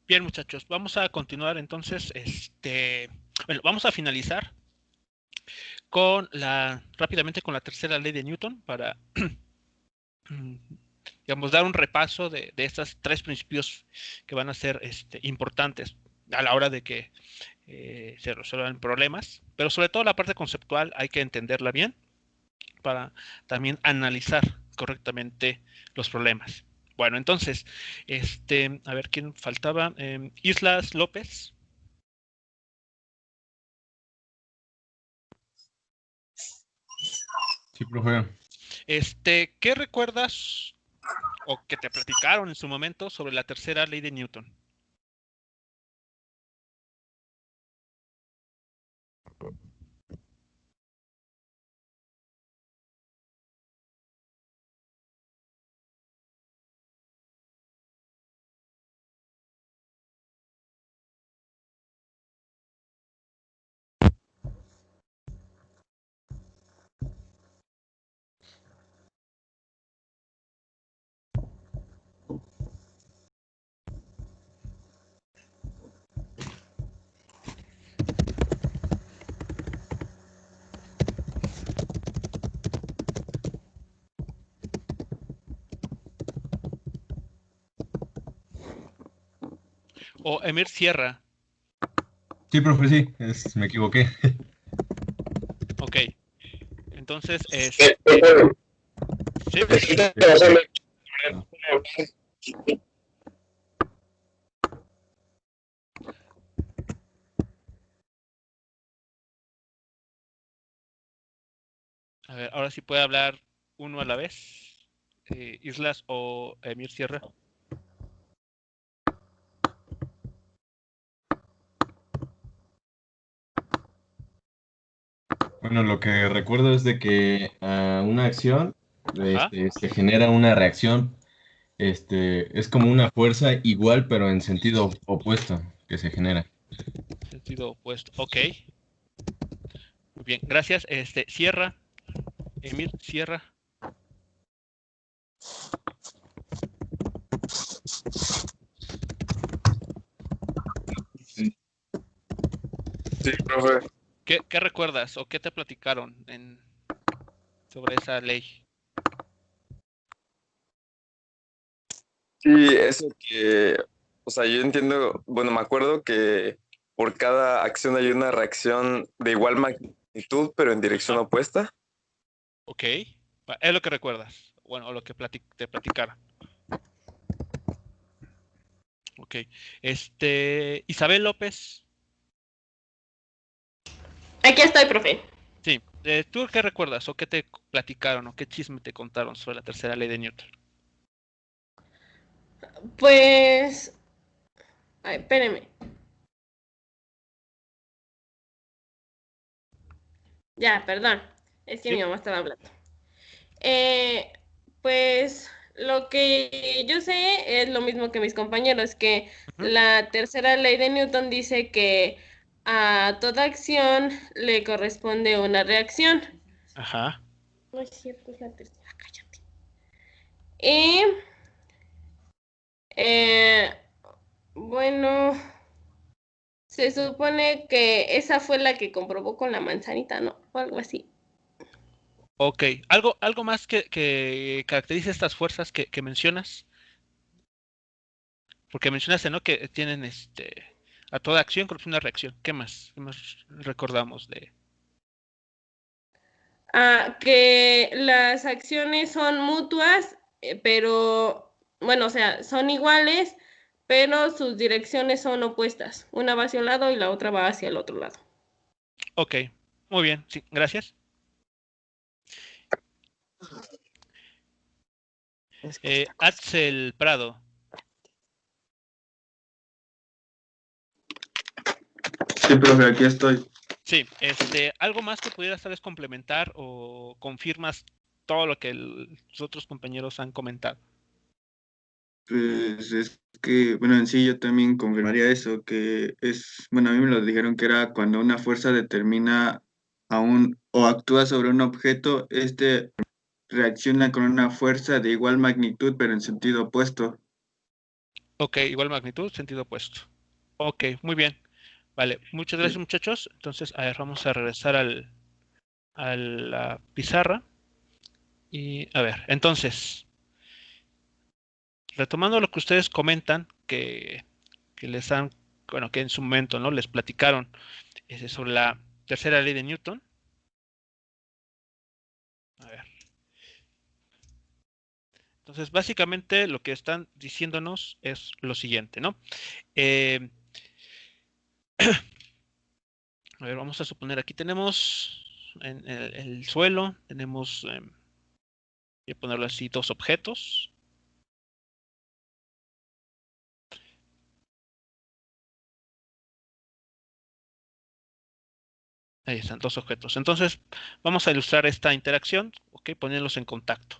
Bien, muchachos, vamos a continuar entonces. Bueno, vamos a finalizar rápidamente con la tercera ley de Newton para, digamos, dar un repaso de estos tres principios que van a ser importantes a la hora de que se resuelvan problemas, pero sobre todo la parte conceptual hay que entenderla bien para también analizar correctamente los problemas. Bueno, entonces, a ver quién faltaba. Islas López. Sí, profe. ¿Qué recuerdas o que te platicaron en su momento sobre la tercera ley de Newton? O Emir Sierra. Sí, profe, sí, me equivoqué. Ok, entonces, Profe, sí. necesito hacerle A ver, ahora sí puede hablar uno a la vez. Islas o Emir Sierra. Bueno, lo que recuerdo es de que una acción Ajá. se genera una reacción, es como una fuerza igual pero en sentido opuesto que se genera. Sentido opuesto. Ok. Muy bien. Gracias. Sierra. Emir Sierra. Sí, sí, profe. ¿Qué recuerdas o qué te platicaron sobre esa ley? Sí, eso que, o sea, yo entiendo, bueno, me acuerdo que por cada acción hay una reacción de igual magnitud, pero en dirección Ajá. opuesta. Ok. Es lo que recuerdas. Bueno, o lo que te platicaron. Ok. Isabel López. Aquí estoy, profe. Sí. ¿Tú qué recuerdas o qué te platicaron o qué chisme te contaron sobre la tercera ley de Newton? Pues... Ay, espérenme. Ya, perdón. Es que Sí. mi mamá estaba hablando. Eh, pues lo que yo sé es lo mismo que mis compañeros, que Ujú. la tercera ley de Newton dice que a toda acción le corresponde una reacción. Ajá. No es cierto, es la tercera, cállate. Y, eh, bueno, se supone que esa fue la que comprobó con la manzanita, ¿no? O algo así. Ok. ¿Algo más que caracterice estas fuerzas que mencionas? Porque mencionaste, ¿no? Que tienen a toda acción corresponde una reacción. ¿Qué más? ¿Qué más recordamos de? Que las acciones son mutuas, pero, bueno, o sea, son iguales, pero sus direcciones son opuestas. Una va hacia un lado y la otra va hacia el otro lado. Ok. Muy bien. Sí, gracias. Axel Prado. Sí, profe, aquí estoy. Sí, ¿algo más que pudieras tal vez complementar o confirmas todo lo que los otros compañeros han comentado? Pues es que, bueno, en sí yo también confirmaría eso, que es, bueno, a mí me lo dijeron que era cuando una fuerza determina a un o actúa sobre un objeto, este reacciona con una fuerza de igual magnitud, pero en sentido opuesto. Ok, igual magnitud, sentido opuesto. Ok, muy bien. Vale, muchas gracias, muchachos. Entonces, a ver, vamos a regresar a la pizarra. Y a ver, entonces, retomando lo que ustedes comentan, que les han, bueno, que en su momento, ¿no? Les platicaron sobre la tercera ley de Newton. A ver. Entonces, básicamente lo que están diciéndonos es lo siguiente, ¿no? Eh, a ver, vamos a suponer, aquí tenemos en el suelo, tenemos, voy a ponerlo así, dos objetos. Ahí están, dos objetos. Entonces, vamos a ilustrar esta interacción, ¿ok? Ponerlos en contacto.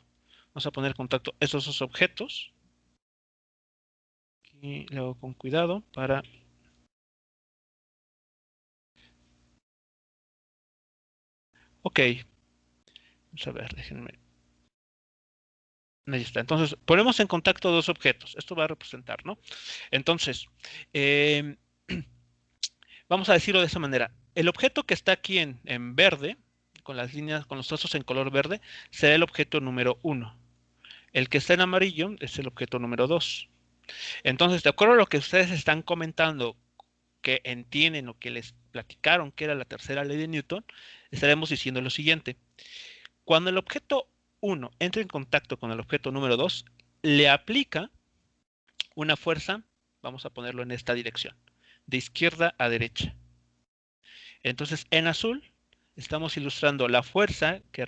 Vamos a poner en contacto esos dos objetos. Y luego con cuidado para... Ok, vamos a ver, déjenme. Ahí está. Entonces, ponemos en contacto dos objetos. Esto va a representar, ¿no? Entonces, eh, vamos a decirlo de esa manera. El objeto que está aquí en verde, con las líneas, con los trazos en color verde, será el objeto número 1. El que está en amarillo es el objeto número 2. Entonces, de acuerdo a lo que ustedes están comentando, que entienden o que les platicaron que era la tercera ley de Newton, estaremos diciendo lo siguiente. Cuando el objeto 1 entra en contacto con el objeto número 2, le aplica una fuerza, vamos a ponerlo en esta dirección, de izquierda a derecha. Entonces, en azul, estamos ilustrando la fuerza que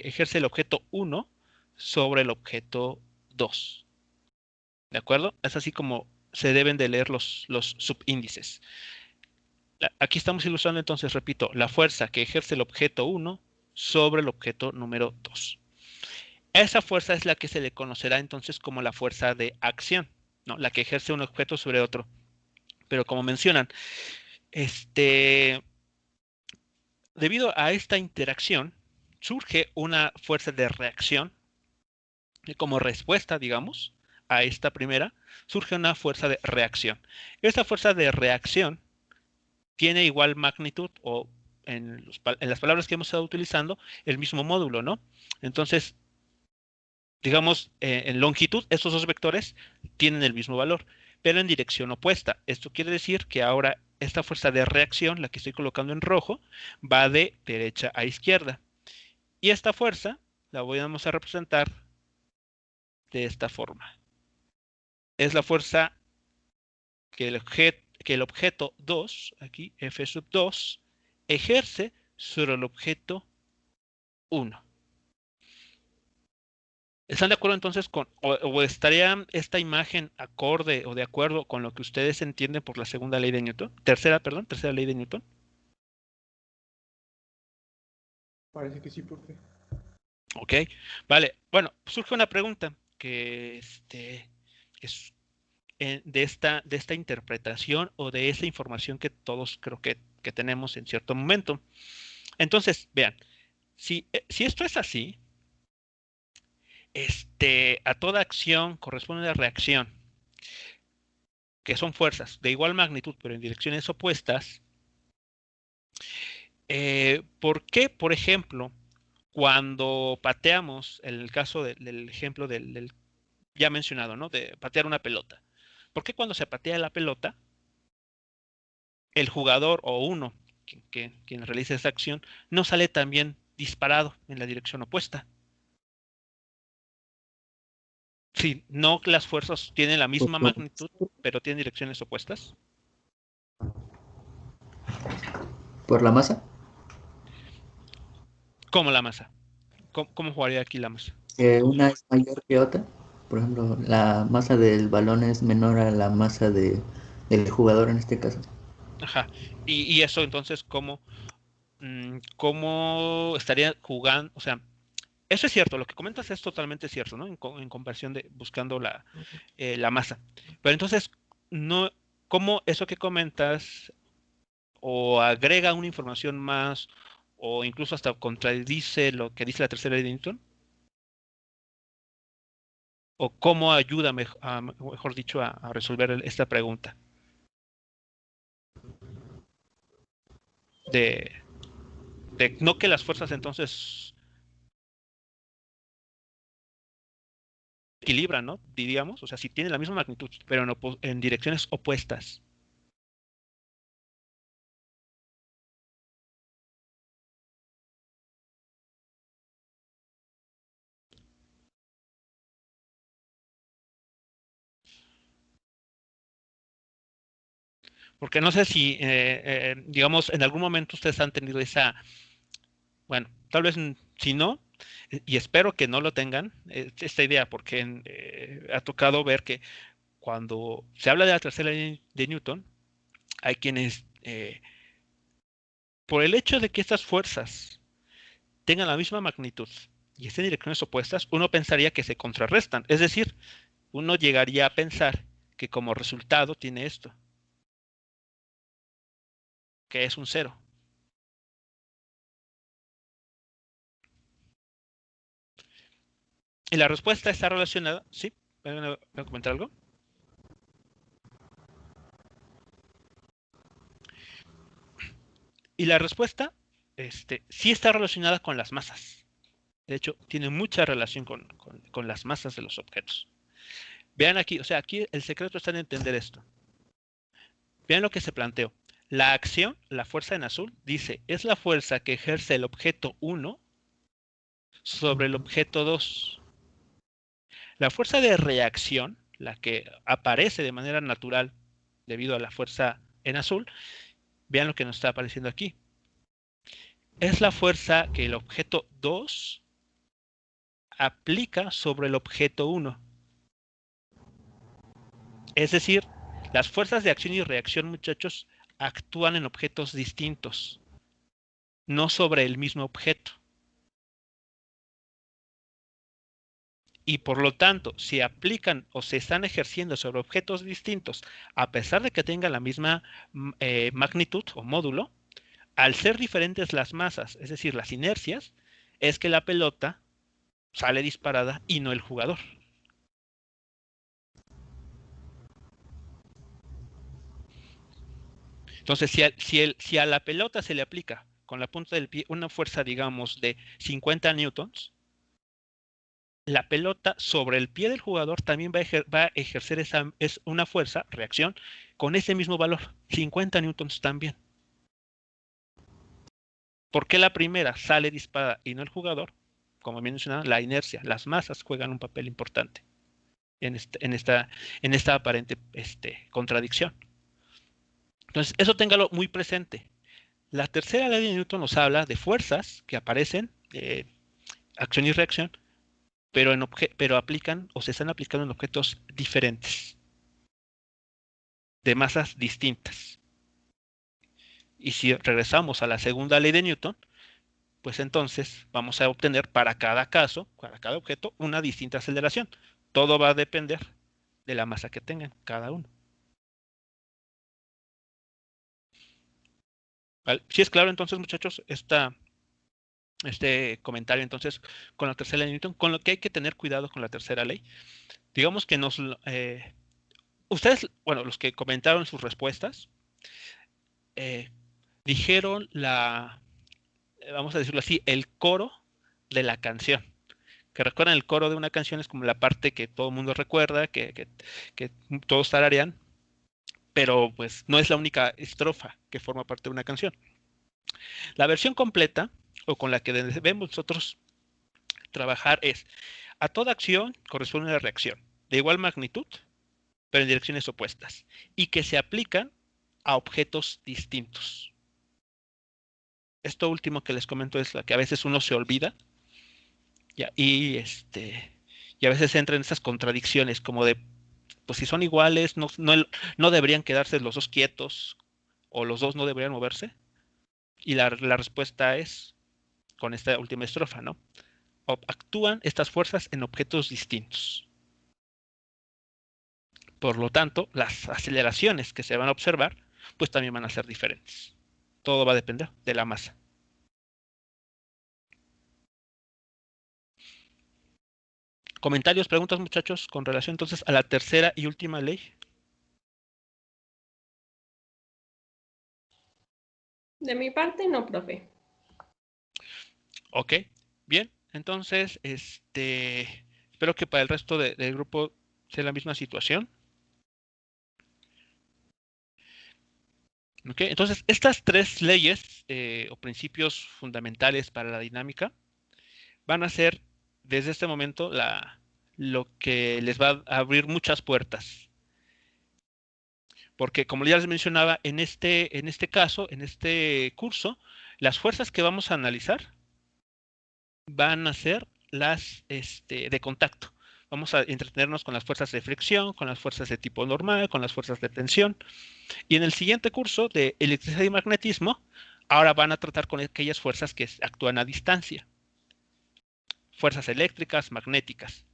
ejerce el objeto 1 sobre el objeto 2. ¿De acuerdo? Es así como se deben de leer los subíndices. Aquí estamos ilustrando entonces, repito, la fuerza que ejerce el objeto 1 sobre el objeto número 2. Esa fuerza es la que se le conocerá entonces como la fuerza de acción, ¿no? La que ejerce un objeto sobre otro. Pero como mencionan, debido a esta interacción, surge una fuerza de reacción y como respuesta, digamos, a esta primera, surge una fuerza de reacción. Esta fuerza de reacción tiene igual magnitud o en las palabras que hemos estado utilizando, el mismo módulo, ¿no? Entonces, digamos, en longitud, estos dos vectores tienen el mismo valor, pero en dirección opuesta. Esto quiere decir que ahora esta fuerza de reacción, la que estoy colocando en rojo, va de derecha a izquierda. Y esta fuerza la vamos a representar de esta forma. Es la fuerza que el objeto 2, aquí F sub 2, ejerce sobre el objeto 1. ¿Están de acuerdo entonces o estaría esta imagen acorde o de acuerdo con lo que ustedes entienden por la segunda ley de Newton? Tercera ley de Newton. Parece que sí, profe. Ok, vale. Bueno, surge una pregunta que es de esta interpretación o de esa información que todos creo que tenemos en cierto momento. Entonces, vean, si esto es así, a toda acción corresponde una reacción, que son fuerzas de igual magnitud, pero en direcciones opuestas. ¿Por qué, por ejemplo, cuando pateamos, en el caso del ejemplo del ya mencionado, ¿no? De patear una pelota? ¿Por qué cuando se patea la pelota, el jugador o uno, quien realiza esa acción, no sale también disparado en la dirección opuesta? Si no las fuerzas tienen la misma magnitud, pero tienen direcciones opuestas. ¿Por la masa? ¿Cómo la masa? ¿Cómo jugaría aquí la masa? Una es mayor que otra. Por ejemplo, la masa del balón es menor a la masa del jugador en este caso. Ajá. Y eso entonces, ¿cómo estaría jugando? O sea, eso es cierto, lo que comentas es totalmente cierto, ¿no? En comparación de buscando la masa. Pero entonces, no, ¿cómo eso que comentas o agrega una información más o incluso hasta contradice lo que dice la tercera ley de Newton? o cómo ayuda, mejor dicho, a resolver esta pregunta de, de no que las fuerzas entonces equilibran, ¿no? Diríamos, o sea, si tienen la misma magnitud, pero en direcciones opuestas. Porque no sé si, digamos, en algún momento ustedes han tenido esa, bueno, tal vez si no, y espero que no lo tengan, esta idea, porque ha tocado ver que cuando se habla de la tercera ley de Newton, hay quienes, por el hecho de que estas fuerzas tengan la misma magnitud y estén en direcciones opuestas, uno pensaría que se contrarrestan. Es decir, uno llegaría a pensar que como resultado tiene esto, que es un cero. Y la respuesta está relacionada, ¿sí? ¿Voy a comentar algo? Y la respuesta, sí está relacionada con las masas. De hecho, tiene mucha relación con las masas de los objetos. Vean aquí, o sea, aquí el secreto está en entender esto. Vean lo que se planteó. La acción, la fuerza en azul, dice, es la fuerza que ejerce el objeto 1 sobre el objeto 2. La fuerza de reacción, la que aparece de manera natural debido a la fuerza en azul, vean lo que nos está apareciendo aquí. Es la fuerza que el objeto 2 aplica sobre el objeto 1. Es decir, las fuerzas de acción y reacción, muchachos, actúan en objetos distintos, no sobre el mismo objeto. Y por lo tanto, si aplican o se están ejerciendo sobre objetos distintos, a pesar de que tengan la misma magnitud o módulo, al ser diferentes las masas, es decir, las inercias, es que la pelota sale disparada y no el jugador. Entonces, si a la pelota se le aplica con la punta del pie una fuerza, digamos, de 50 newtons, la pelota sobre el pie del jugador también va a ejercer una fuerza, reacción, con ese mismo valor, 50 newtons también. ¿Por qué la primera sale disparada y no el jugador? Como mencionaba, la inercia, las masas juegan un papel importante en esta aparente contradicción. Entonces, eso téngalo muy presente. La tercera ley de Newton nos habla de fuerzas que aparecen, acción y reacción, pero aplican o se están aplicando en objetos diferentes, de masas distintas. Y si regresamos a la segunda ley de Newton, pues entonces vamos a obtener para cada caso, para cada objeto, una distinta aceleración. Todo va a depender de la masa que tengan cada uno. ¿Vale? Si es claro entonces, muchachos, este comentario entonces con la tercera ley de Newton, con lo que hay que tener cuidado con la tercera ley. Digamos que ustedes, bueno, los que comentaron sus respuestas, dijeron vamos a decirlo así, el coro de la canción. Que recuerdan, el coro de una canción es como la parte que todo el mundo recuerda, que todos tararean, pero pues no es la única estrofa que forma parte de una canción. La versión completa, o con la que debemos nosotros trabajar, es: a toda acción corresponde una reacción de igual magnitud, pero en direcciones opuestas, y que se aplican a objetos distintos. Esto último que les comento es la que a veces uno se olvida, y a veces entra en esas contradicciones como de, pues si son iguales, no deberían quedarse los dos quietos, o los dos no deberían moverse. Y la respuesta es con esta última estrofa, ¿no? Actúan estas fuerzas en objetos distintos. Por lo tanto, las aceleraciones que se van a observar, pues también van a ser diferentes. Todo va a depender de la masa. ¿Comentarios, preguntas, muchachos, con relación entonces a la tercera y última ley? De mi parte, no, profe. Ok, bien. Entonces, espero que para el resto del grupo sea la misma situación. Ok, entonces, estas tres leyes o principios fundamentales para la dinámica van a ser desde este momento lo que les va a abrir muchas puertas. Porque como ya les mencionaba, en este caso, en este curso, las fuerzas que vamos a analizar van a ser las de contacto. Vamos a entretenernos con las fuerzas de fricción, con las fuerzas de tipo normal, con las fuerzas de tensión. Y en el siguiente curso de electricidad y magnetismo, ahora van a tratar con aquellas fuerzas que actúan a distancia. Fuerzas eléctricas, magnéticas.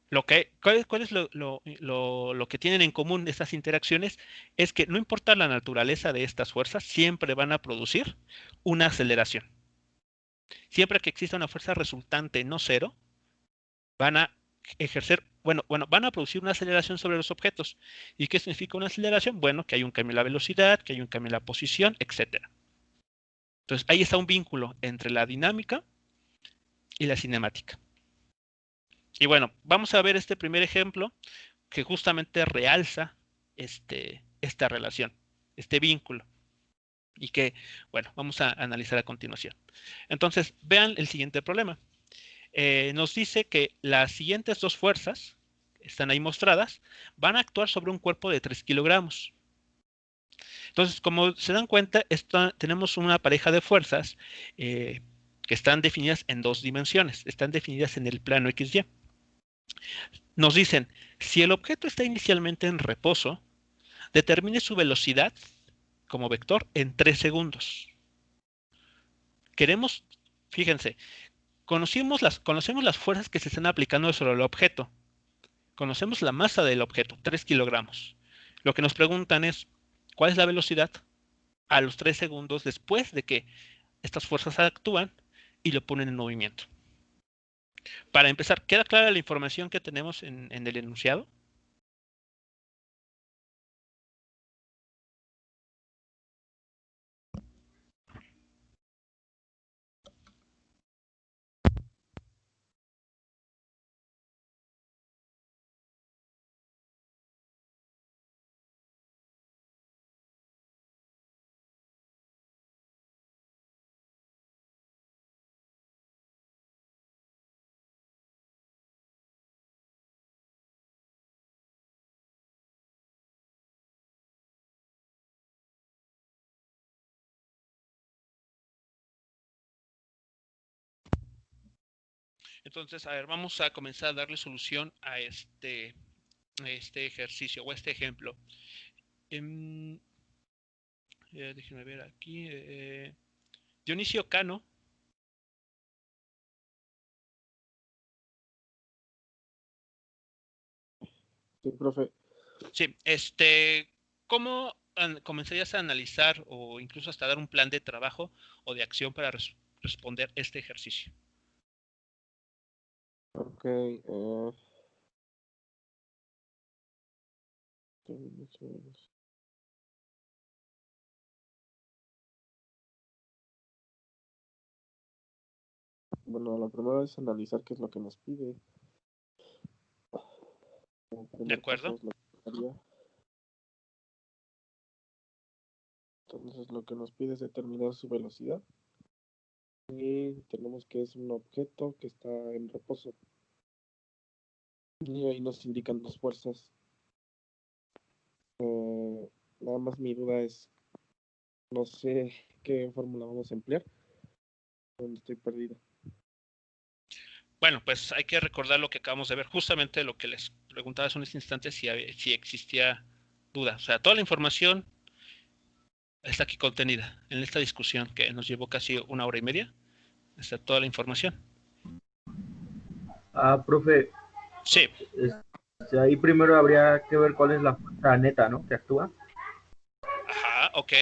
¿Cuál es lo que tienen en común estas interacciones? Es que no importa la naturaleza de estas fuerzas, siempre van a producir una aceleración. Siempre que exista una fuerza resultante no cero, van a van a producir una aceleración sobre los objetos. ¿Y qué significa una aceleración? Bueno, que hay un cambio en la velocidad, que hay un cambio en la posición, etc. Entonces, ahí está un vínculo entre la dinámica y la cinemática. Y bueno, vamos a ver este primer ejemplo que justamente realza esta relación, este vínculo. Y que, bueno, vamos a analizar a continuación. Entonces, vean el siguiente problema. Nos dice que las siguientes dos fuerzas, están ahí mostradas, van a actuar sobre un cuerpo de 3 kilogramos. Entonces, como se dan cuenta, tenemos una pareja de fuerzas que están definidas en dos dimensiones, están definidas en el plano XY. Nos dicen, si el objeto está inicialmente en reposo, determine su velocidad como vector en 3 segundos. Fíjense, conocemos las fuerzas que se están aplicando sobre el objeto. Conocemos la masa del objeto, 3 kilogramos. Lo que nos preguntan es, ¿cuál es la velocidad a los 3 segundos después de que estas fuerzas actúan y lo ponen en movimiento? Para empezar, ¿queda clara la información que tenemos en el enunciado? Entonces, a ver, vamos a comenzar a darle solución a este ejercicio o a este ejemplo. Déjenme ver aquí. Dionisio Cano. Sí, profe. Sí, ¿cómo comenzarías a analizar o incluso hasta dar un plan de trabajo o de acción para responder este ejercicio? Ok. Bueno, la primera es analizar qué es lo que nos pide. Como ¿De primer acuerdo? paso es lo que haría. Entonces lo que nos pide es determinar su velocidad. Y tenemos que es un objeto que está en reposo. Y ahí nos indican dos fuerzas. Nada más mi duda es, no sé qué fórmula vamos a emplear. Donde estoy perdido. Bueno, pues hay que recordar lo que acabamos de ver, justamente lo que les preguntaba hace unos instantes, si existía duda. O sea, toda la información está aquí contenida en esta discusión que nos llevó casi 1 hora y media. Está toda la información. Profe, Sí. Ahí primero habría que ver cuál es la fuerza neta, ¿no? Que actúa. Ajá, ok.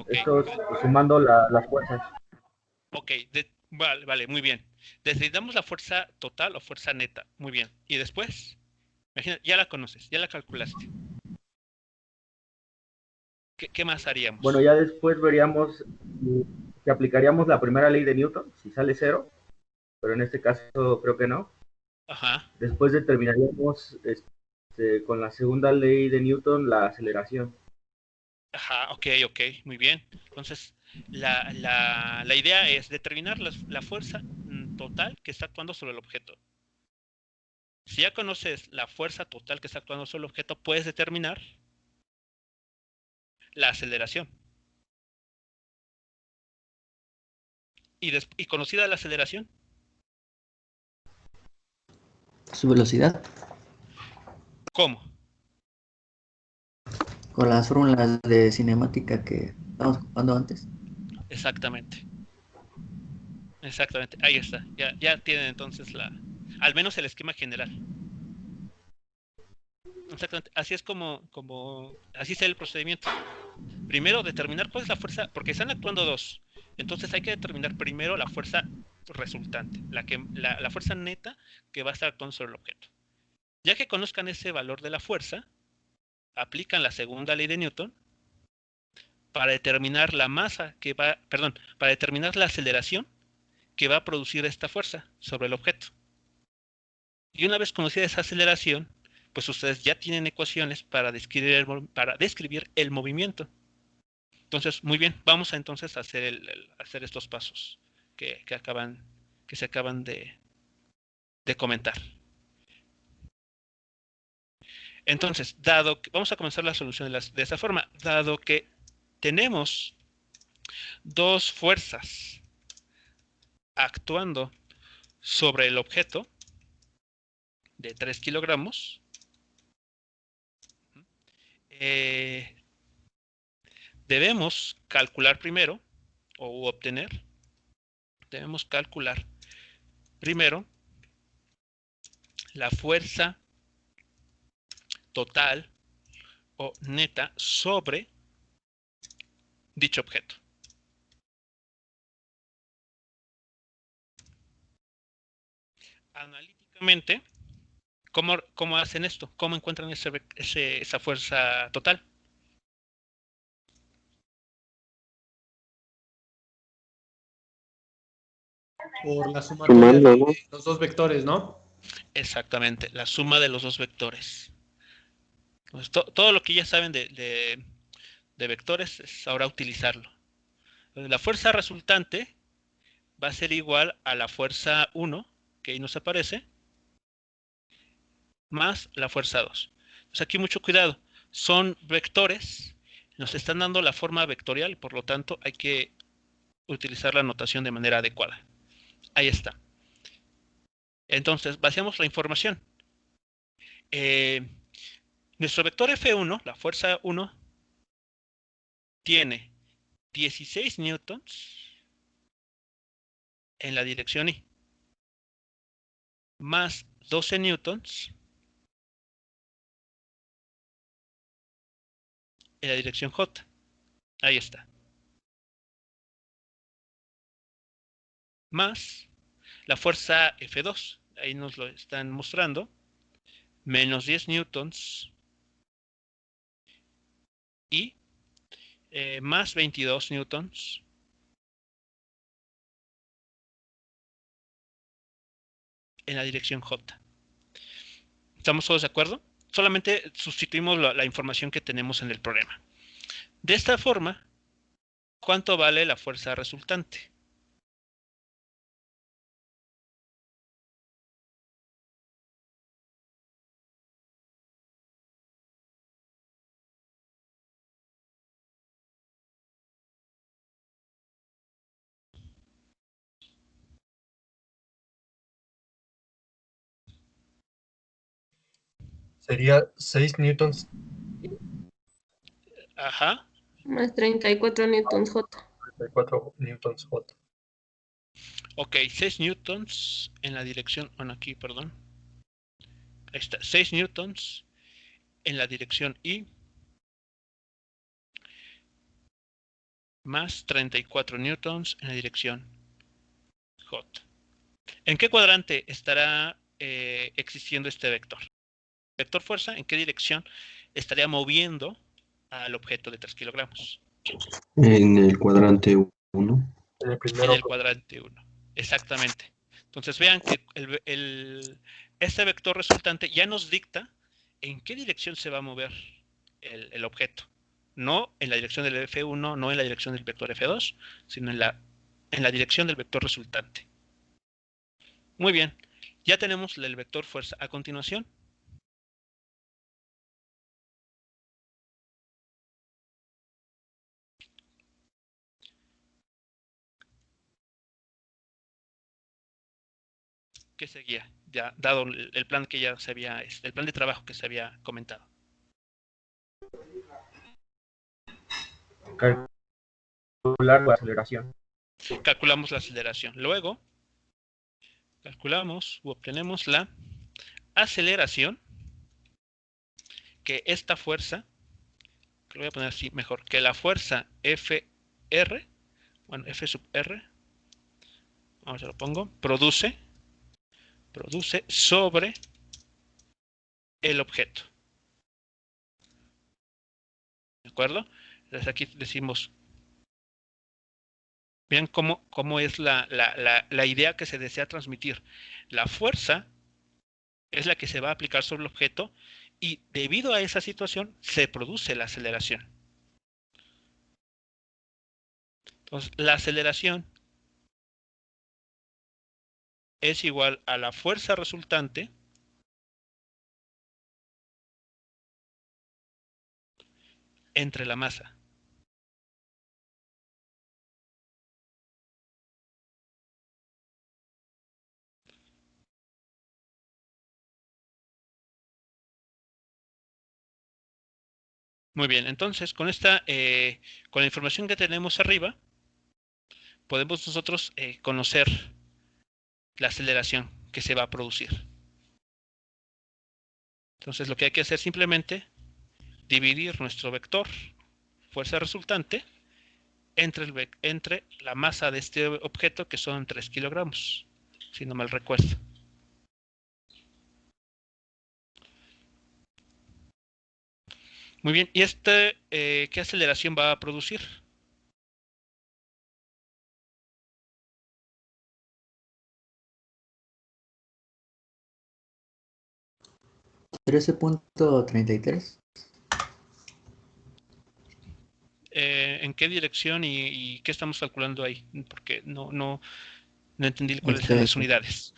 Esto sumando las fuerzas. Ok, Vale, vale, muy bien. Decidamos la fuerza total o fuerza neta. Muy bien. Y después, imagina, ya la conoces, ya la calculaste. ¿Qué más Bueno, haríamos? ya después veríamos que aplicaríamos la primera ley de Newton, si sale cero, pero en este caso creo que no. Ajá, Después determinaríamos con la segunda ley de Newton la aceleración. ajá, ok, muy bien. Entonces, la idea es determinar la fuerza total que está actuando sobre el objeto. Si ya conoces la fuerza total que está actuando sobre el objeto, puedes determinar la aceleración. Y conocida la aceleración, Su velocidad, ¿cómo? con las fórmulas de cinemática que estábamos ocupando antes. Exactamente. Exactamente, ahí está. Ya tienen entonces al menos el esquema general. Exactamente, así es así es el procedimiento. Primero determinar cuál es la fuerza, porque están actuando dos. Entonces hay que determinar primero la fuerza resultante, la fuerza neta que va a estar actuando sobre el objeto. Ya que conozcan ese valor de la fuerza, aplican la segunda ley de Newton para determinar la masa para determinar la aceleración que va a producir esta fuerza sobre el objeto. Y una vez conocida esa aceleración, pues ustedes ya tienen ecuaciones para describir el movimiento. Entonces, muy bien, vamos a entonces a hacer estos pasos que se acaban de comentar. Entonces, vamos a comenzar la solución de esta forma, dado que tenemos dos fuerzas actuando sobre el objeto de 3 kilogramos, eh, debemos calcular primero, o obtener, debemos calcular primero la fuerza total o neta sobre dicho objeto. Analíticamente, ¿cómo hacen esto? ¿Cómo encuentran esa fuerza total? Por la sumatoria Sumando, ¿no? de los dos vectores, ¿no? Exactamente, la suma de los dos vectores. Entonces, todo lo que ya saben de vectores es ahora utilizarlo. Entonces, la fuerza resultante va a ser igual a la fuerza 1, que ahí nos aparece, más la fuerza 2. Entonces aquí mucho cuidado. Son vectores, nos están dando la forma vectorial, por lo tanto hay que utilizar la notación de manera adecuada. Ahí está. Entonces, vaciamos la información. Nuestro vector F1, la fuerza 1, tiene 16 newtons en la dirección Y, más 12 newtons en la dirección J. Ahí está. Más la fuerza F2, ahí nos lo están mostrando, menos 10 newtons y más 22 newtons en la dirección J. ¿Estamos todos de acuerdo? Solamente sustituimos la información que tenemos en el problema. De esta forma, ¿cuánto vale la fuerza resultante? Sería 6 newtons. Ajá. Más 34 newtons J. 34 newtons J. Ok, 6 newtons en la dirección, bueno, aquí, perdón. Ahí está, 6 newtons en la dirección Y, más 34 newtons en la dirección J. ¿En qué cuadrante estará existiendo este vector? Vector fuerza, ¿en qué dirección estaría moviendo al objeto de 3 kilogramos? En el cuadrante 1. En el En primero, el cuadrante 1. Exactamente. Entonces vean que este vector resultante ya nos dicta en qué dirección se va a mover el objeto. No en la dirección del F1, no en la dirección del vector F2, sino en la dirección del vector resultante. Muy bien. Ya tenemos el vector fuerza. A continuación, ¿qué seguía? Ya dado el plan que ya se había, el plan de trabajo que se había comentado. Calcular la aceleración. Calculamos la aceleración. Luego, calculamos u obtenemos la aceleración que esta fuerza, que lo voy a poner así mejor, que la fuerza FR, bueno, F sub R, vamos a lo pongo, produce sobre el objeto. ¿De acuerdo? Entonces aquí decimos, vean cómo es la idea que se desea transmitir. La fuerza es la que se va a aplicar sobre el objeto y debido a esa situación se produce la aceleración. Entonces, la aceleración es igual a la fuerza resultante entre la masa. Muy bien, entonces con la información que tenemos arriba, podemos nosotros conocer la aceleración que se va a producir. Entonces lo que hay que hacer simplemente dividir nuestro vector fuerza resultante entre la masa de este objeto, que son 3 kilogramos, si no mal recuerdo. Muy bien, ¿y qué aceleración va a producir? ¿13.33? ¿En qué dirección y qué estamos calculando ahí? Porque no entendí cuáles son las unidades.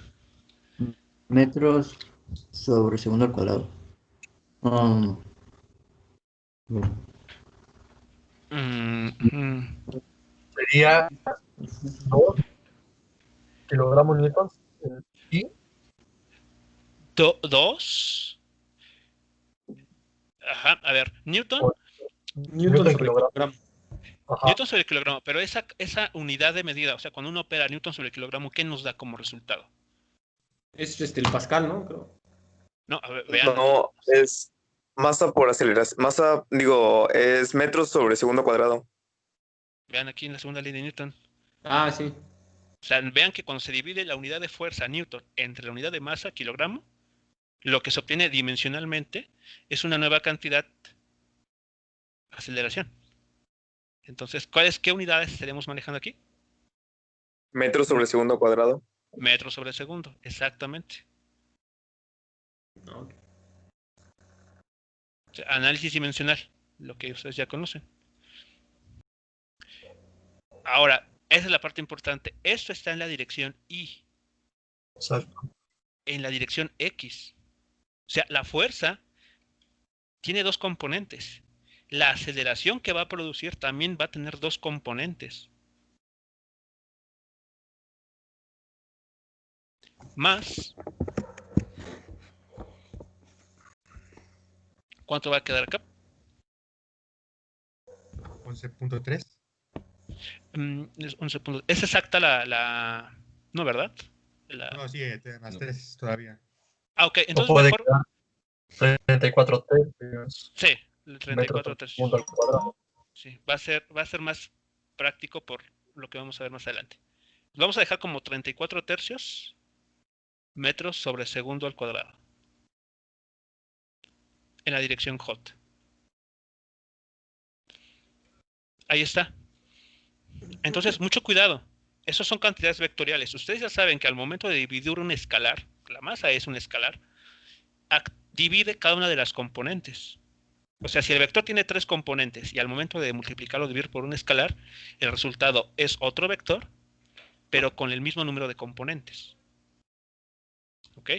Metros sobre segundo al cuadrado. sería 2 kilogramos newtons. Y 2. Ajá, a ver, Newton Newton sobre kilogramo. Ajá. Newton sobre kilogramo, pero esa unidad de medida, o sea, cuando uno opera Newton sobre kilogramo, ¿qué nos da como resultado? Es el Pascal, ¿no? Creo. No, a ver, vean. No, es masa por aceleración. Es metros sobre segundo cuadrado. Vean aquí en la segunda ley de Newton. Ah, sí. O sea, vean que cuando se divide la unidad de fuerza Newton entre la unidad de masa kilogramo, lo que se obtiene dimensionalmente es una nueva cantidad aceleración. Entonces, ¿qué unidades estaremos manejando aquí? Metros sobre segundo cuadrado. Metros sobre segundo, exactamente. No. O sea, análisis dimensional, lo que ustedes ya conocen. Ahora, esa es la parte importante. Esto está en la dirección Y. Exacto. En la dirección X. O sea, la fuerza tiene dos componentes. La aceleración que va a producir también va a tener dos componentes. Más. ¿Cuánto va a quedar acá? 11.3. Es 11 puntos. ¿Es exacta la... No, ¿verdad? No, sí, más 3 todavía. Ah, ok. Entonces puede mejor... quedar 34 tercios. Sí, el 34 tercios. Al cuadrado. Sí, va a ser más práctico por lo que vamos a ver más adelante. Vamos a dejar como 34 tercios metros sobre segundo al cuadrado en la dirección J. Ahí está. Entonces, mucho cuidado. Esas son cantidades vectoriales. Ustedes ya saben que al momento de dividir un escalar, la masa es un escalar, divide cada una de las componentes. O sea, si el vector tiene 3 componentes y al momento de multiplicarlo, dividir por un escalar, el resultado es otro vector, pero con el mismo número de componentes. ¿Ok?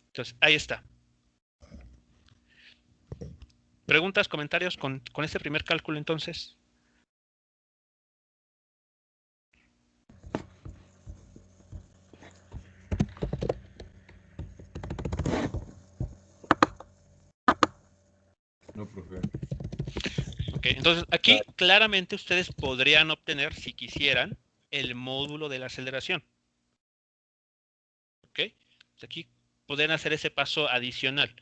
Entonces, ahí está. ¿Preguntas, comentarios con este primer cálculo entonces? No, profe. Ok, entonces aquí claramente ustedes podrían obtener, si quisieran, el módulo de la aceleración. ¿Ok? Aquí podrían hacer ese paso adicional.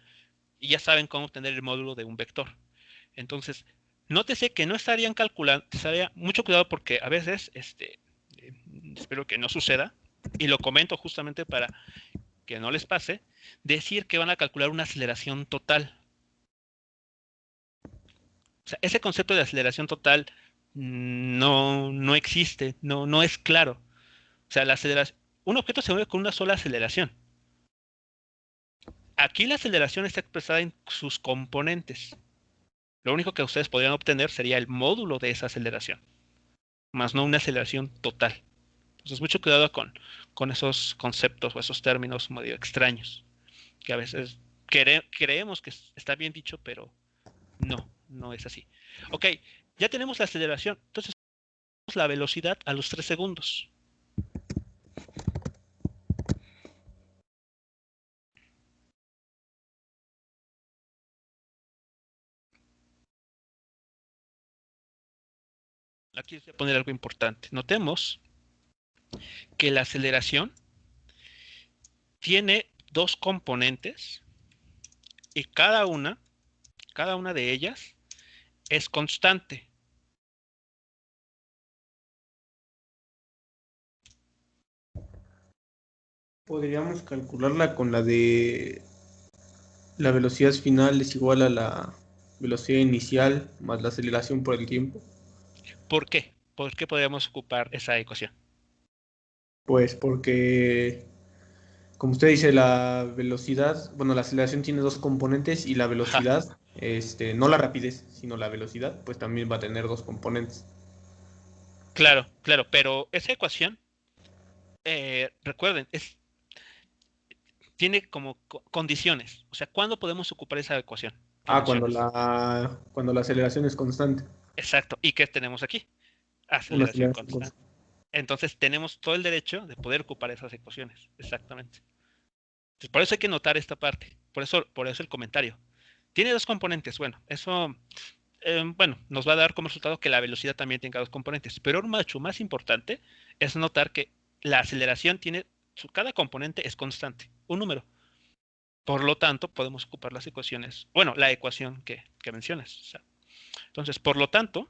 Y ya saben cómo obtener el módulo de un vector. Entonces, nótese que no estarían calculando, estaría mucho cuidado porque a veces, espero que no suceda, y lo comento justamente para que no les pase, decir que van a calcular una aceleración total. O sea, ese concepto de aceleración total no existe, no es claro. O sea, un objeto se mueve con una sola aceleración. Aquí la aceleración está expresada en sus componentes. Lo único que ustedes podrían obtener sería el módulo de esa aceleración, más no una aceleración total. Entonces, mucho cuidado con esos conceptos o esos términos medio extraños, que a veces creemos que está bien dicho, pero no es así. Ok, ya tenemos la aceleración, entonces tenemos la velocidad a los 3 segundos. Aquí voy a poner algo importante. Notemos que la aceleración tiene 2 componentes y cada una de ellas es constante. Podríamos calcularla con la de la velocidad final es igual a la velocidad inicial más la aceleración por el tiempo. ¿Por qué? ¿Por qué podríamos ocupar esa ecuación? Pues porque, como usted dice, la velocidad, bueno, la aceleración tiene 2 componentes y la velocidad, no la rapidez, sino la velocidad, pues también va a tener 2 componentes. Claro, pero esa ecuación, recuerden, tiene como condiciones. O sea, ¿cuándo podemos ocupar esa ecuación que Cuando mencionas? cuando la aceleración es constante. Exacto. ¿Y qué tenemos aquí? Una Aceleración aceleración constante. constante. Entonces tenemos todo el derecho de poder ocupar esas ecuaciones. Exactamente. Entonces, por eso hay que notar esta parte. Por eso el comentario. Tiene 2 componentes. Bueno, eso nos va a dar como resultado que la velocidad también tenga 2 componentes. Pero un mucho más importante es notar que la aceleración tiene, cada componente es constante, un número. Por lo tanto, podemos ocupar las ecuaciones, bueno, la ecuación que mencionas. O sea, entonces, por lo tanto,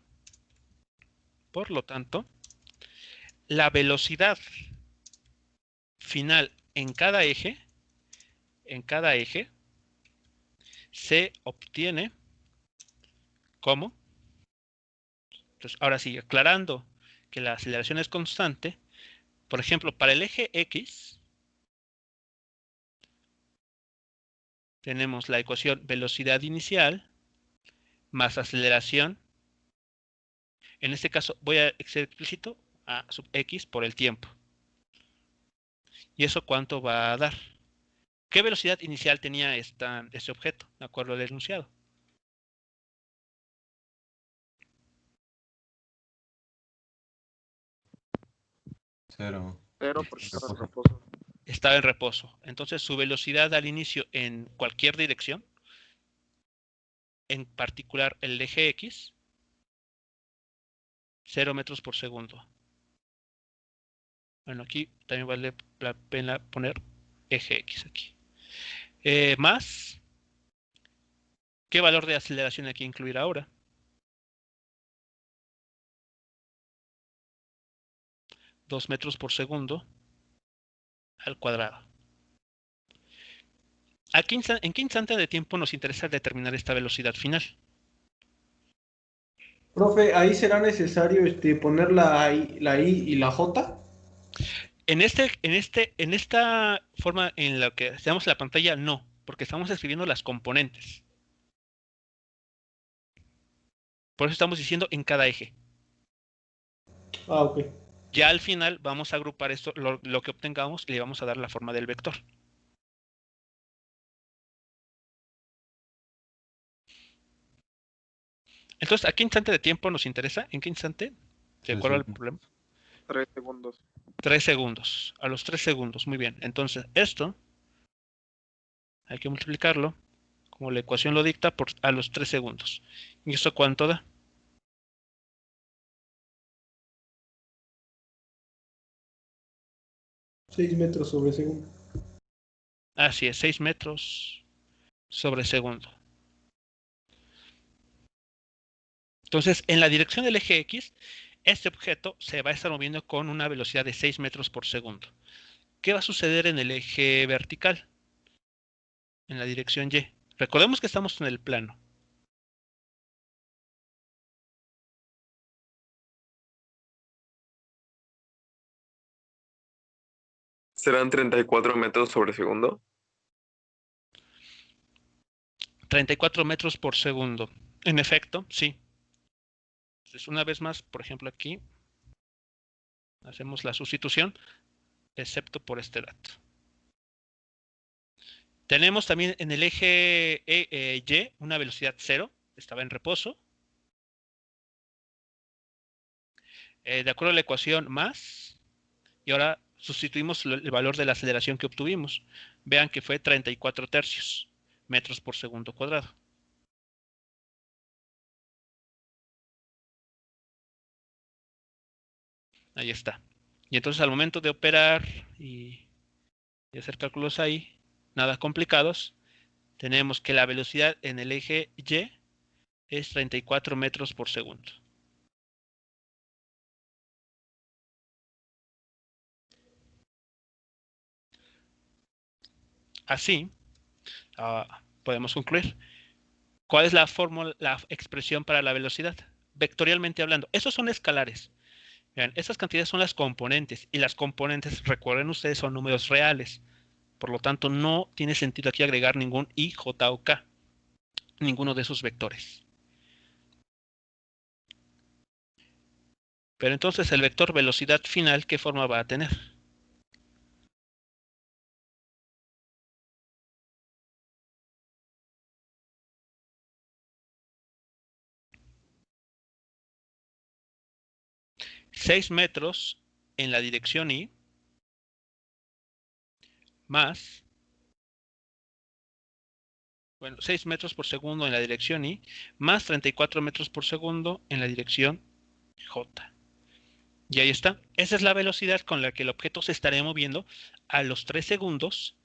la velocidad final en cada eje se obtiene como, entonces, ahora sí, aclarando que la aceleración es constante, por ejemplo, para el eje X, tenemos la ecuación velocidad inicial más aceleración. En este caso voy a ser explícito a sub X por el tiempo. ¿Y eso cuánto va a dar? ¿Qué velocidad inicial tenía este objeto, de acuerdo al enunciado? Cero. Cero porque está en reposo. Estaba en reposo. Entonces su velocidad al inicio en cualquier dirección, en particular el eje X, 0 metros por segundo. Bueno, aquí también vale la pena poner eje X aquí. Más, ¿qué valor de aceleración hay que incluir ahora? 2 metros por segundo al cuadrado. ¿En qué instante de tiempo nos interesa determinar esta velocidad final? Profe, ahí será necesario poner la I y la J. En esta forma en la que tenemos la pantalla, no, porque estamos escribiendo las componentes. Por eso estamos diciendo en cada eje. Ah, ok. Ya al final vamos a agrupar esto, lo que obtengamos, y le vamos a dar la forma del vector. Entonces, ¿a qué instante de tiempo nos interesa? ¿En qué instante? ¿De acuerdo al problema? 3 segundos. 3 segundos. A los 3 segundos. Muy bien. Entonces, esto hay que multiplicarlo, como la ecuación lo dicta, por a los 3 segundos. ¿Y esto cuánto da? ¿6 metros sobre segundo? Así es, 6 metros sobre segundo. Entonces, en la dirección del eje X, este objeto se va a estar moviendo con una velocidad de 6 metros por segundo. ¿Qué va a suceder en el eje vertical? En la dirección Y. Recordemos que estamos en el plano. ¿Serán 34 metros sobre segundo? 34 metros por segundo. En efecto, sí. Entonces, una vez más, por ejemplo, aquí hacemos la sustitución, excepto por este dato. Tenemos también en el eje Y una velocidad 0, estaba en reposo. De acuerdo a la ecuación más, y ahora sustituimos el valor de la aceleración que obtuvimos. Vean que fue 34 tercios metros por segundo cuadrado. Ahí está. Y entonces al momento de operar y hacer cálculos ahí, nada complicados, tenemos que la velocidad en el eje Y es 34 metros por segundo. Así, podemos concluir. ¿Cuál es la fórmula, la expresión para la velocidad? Vectorialmente hablando, esos son escalares. Vean, esas cantidades son las componentes, y las componentes, recuerden ustedes, son números reales. Por lo tanto, no tiene sentido aquí agregar ningún I, J o K, ninguno de esos vectores. Pero entonces el vector velocidad final, ¿qué forma va a tener? $6 metros en la dirección Y más, bueno, 6 metros por segundo en la dirección Y más 34 metros por segundo en la dirección J. Y ahí está. Esa es la velocidad con la que el objeto se estaría moviendo a los 3 segundos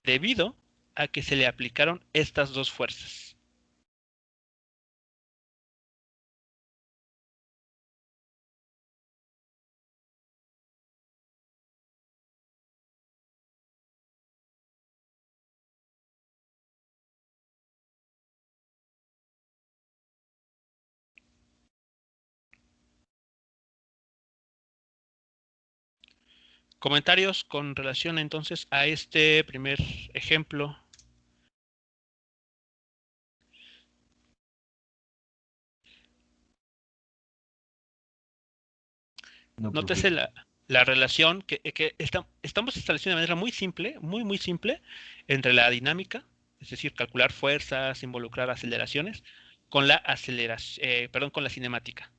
debido a que se le aplicaron estas dos fuerzas. Comentarios con relación entonces a este primer ejemplo. No, Nótese profe. la relación que estamos estableciendo de manera muy simple, muy simple, entre la dinámica, es decir, calcular fuerzas, involucrar aceleraciones, con la con la cinemática.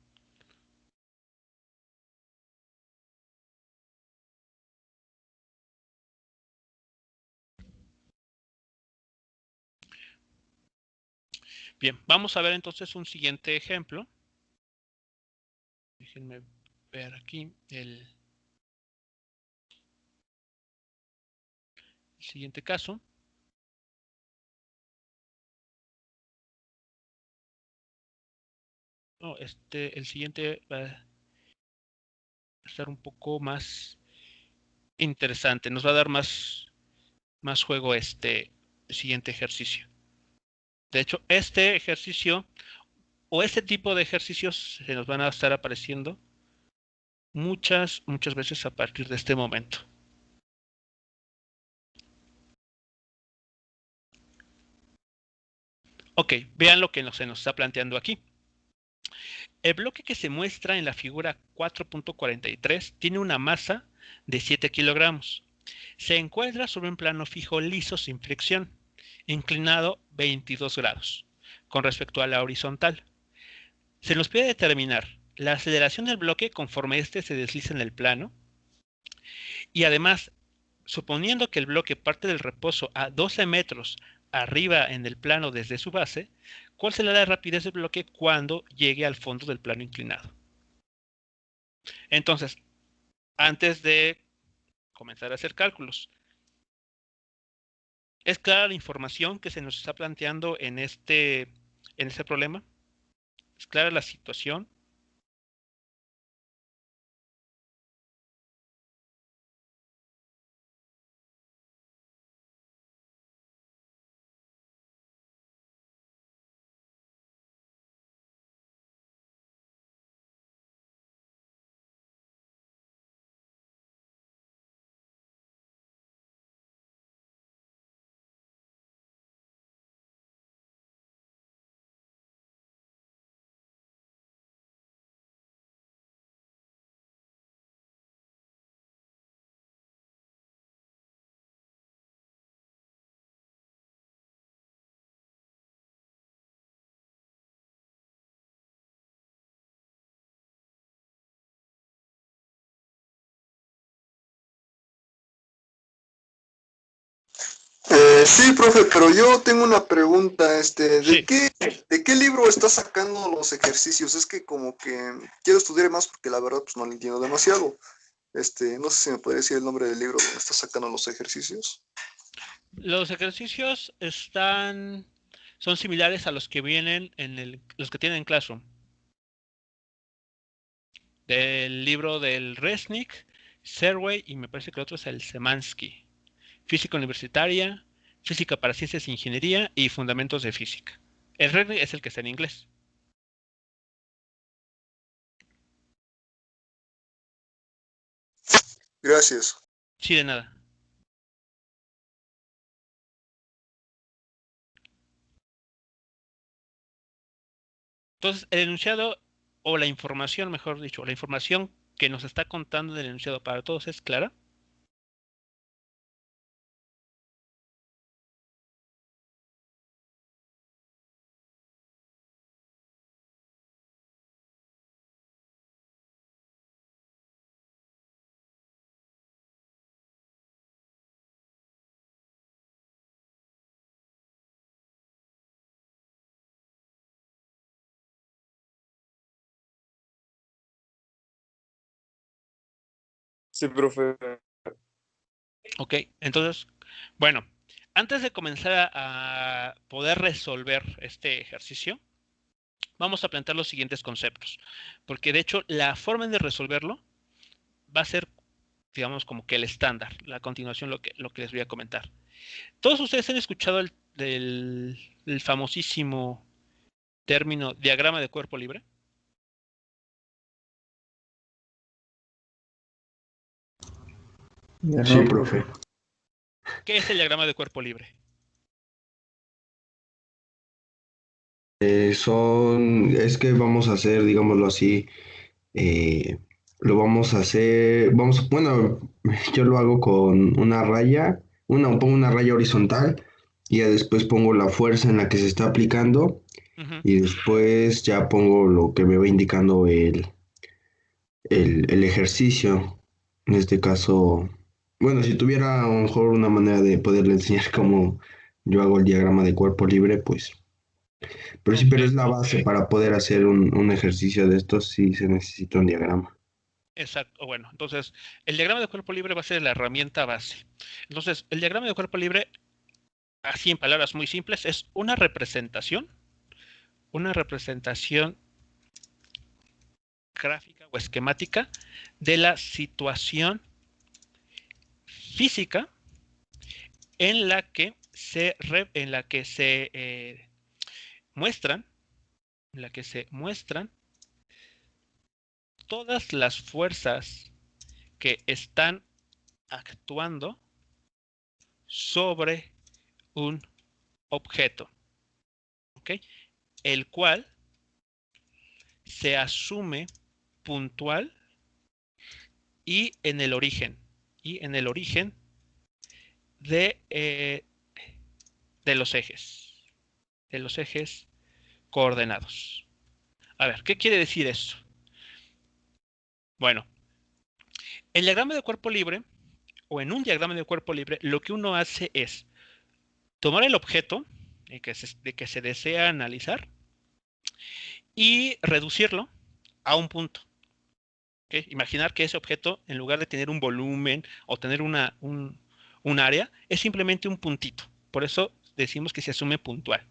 Bien, vamos a ver entonces un siguiente ejemplo. Déjenme ver aquí el siguiente caso. No, el siguiente estar un poco más interesante. Nos va a dar más juego el siguiente ejercicio. De hecho, este ejercicio o este tipo de ejercicios se nos van a estar apareciendo muchas veces a partir de este momento. Ok, vean lo que se nos está planteando aquí. El bloque que se muestra en la figura 4.43 tiene una masa de 7 kilogramos. Se encuentra sobre un plano fijo liso sin fricción, inclinado 22 grados con respecto a la horizontal. Se nos pide determinar la aceleración del bloque conforme éste se desliza en el plano y además, suponiendo que el bloque parte del reposo a 12 metros arriba en el plano desde su base, ¿cuál será la rapidez del bloque cuando llegue al fondo del plano inclinado? Entonces, antes de comenzar a hacer cálculos, ¿es clara la información que se nos está planteando en este problema? ¿Es clara la situación? Sí, profe, pero yo tengo una pregunta, Sí. ¿de qué libro está sacando los ejercicios? Es que como que quiero estudiar más porque la verdad pues no lo entiendo demasiado. No sé si me podría decir el nombre del libro donde está sacando los ejercicios. Los ejercicios son similares a los que vienen los que tienen en Classroom. Del libro del Resnick, Serway y me parece que el otro es el Semansky. Física universitaria, física para ciencias e ingeniería y fundamentos de física. El Resnick es el que está en inglés. Gracias. Sí, de nada. Entonces, el enunciado, o la información, mejor dicho, la información que nos está contando el enunciado para todos es clara. Sí, profe. Ok, entonces, bueno, antes de comenzar a poder resolver este ejercicio, vamos a plantear los siguientes conceptos, porque de hecho la forma de resolverlo va a ser, digamos, como que el estándar, la continuación lo que les voy a comentar. Todos ustedes han escuchado el famosísimo término diagrama de cuerpo libre. Sí, profe. ¿Qué es el diagrama de cuerpo libre? Es que vamos a hacer, digámoslo así, lo vamos a hacer, bueno, yo lo hago con una raya, pongo una raya horizontal y ya después pongo la fuerza en la que se está aplicando y después ya pongo lo que me va indicando el ejercicio. En este caso, bueno, si tuviera a lo mejor una manera de poderle enseñar cómo yo hago el diagrama de cuerpo libre, pues... Pero sí, pero es la base para poder hacer un ejercicio de estos, sí se necesita un diagrama. Exacto, bueno, entonces el diagrama de cuerpo libre va a ser la herramienta base. Entonces, el diagrama de cuerpo libre, así en palabras muy simples, es una representación gráfica o esquemática de la situación física en la que se muestran todas las fuerzas que están actuando sobre un objeto, ¿ok? El cual se asume puntual y en el origen de los ejes coordenados. A ver, ¿qué quiere decir eso? Bueno, el diagrama de cuerpo libre, o en un diagrama de cuerpo libre, lo que uno hace es tomar el objeto de que se desea analizar y reducirlo a un punto. ¿Okay? Imaginar que ese objeto, en lugar de tener un volumen o tener un área, es simplemente un puntito. Por eso decimos que se asume puntual.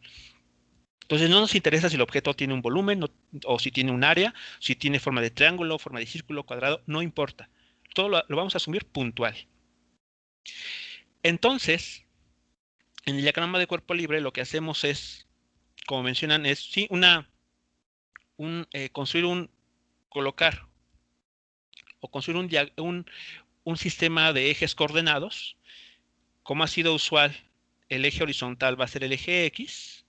Entonces no nos interesa si el objeto tiene un volumen o si tiene un área, si tiene forma de triángulo, forma de círculo, cuadrado, no importa. Todo lo vamos a asumir puntual. Entonces, en el diagrama de cuerpo libre lo que hacemos es, como mencionan, es sí, colocar o construir un sistema de ejes coordenados. Como ha sido usual, el eje horizontal va a ser el eje X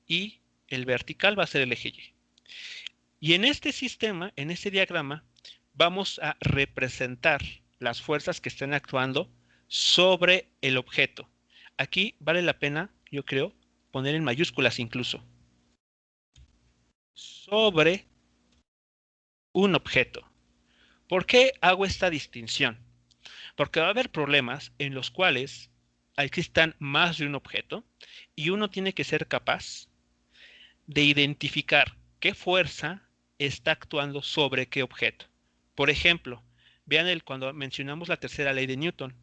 y el vertical va a ser el eje Y. Y en este sistema, en este diagrama, vamos a representar las fuerzas que están actuando sobre el objeto. Aquí vale la pena, yo creo, poner en mayúsculas incluso. Sobre un objeto. ¿Por qué hago esta distinción? Porque va a haber problemas en los cuales existan más de un objeto y uno tiene que ser capaz de identificar qué fuerza está actuando sobre qué objeto. Por ejemplo, vean cuando mencionamos la tercera ley de Newton.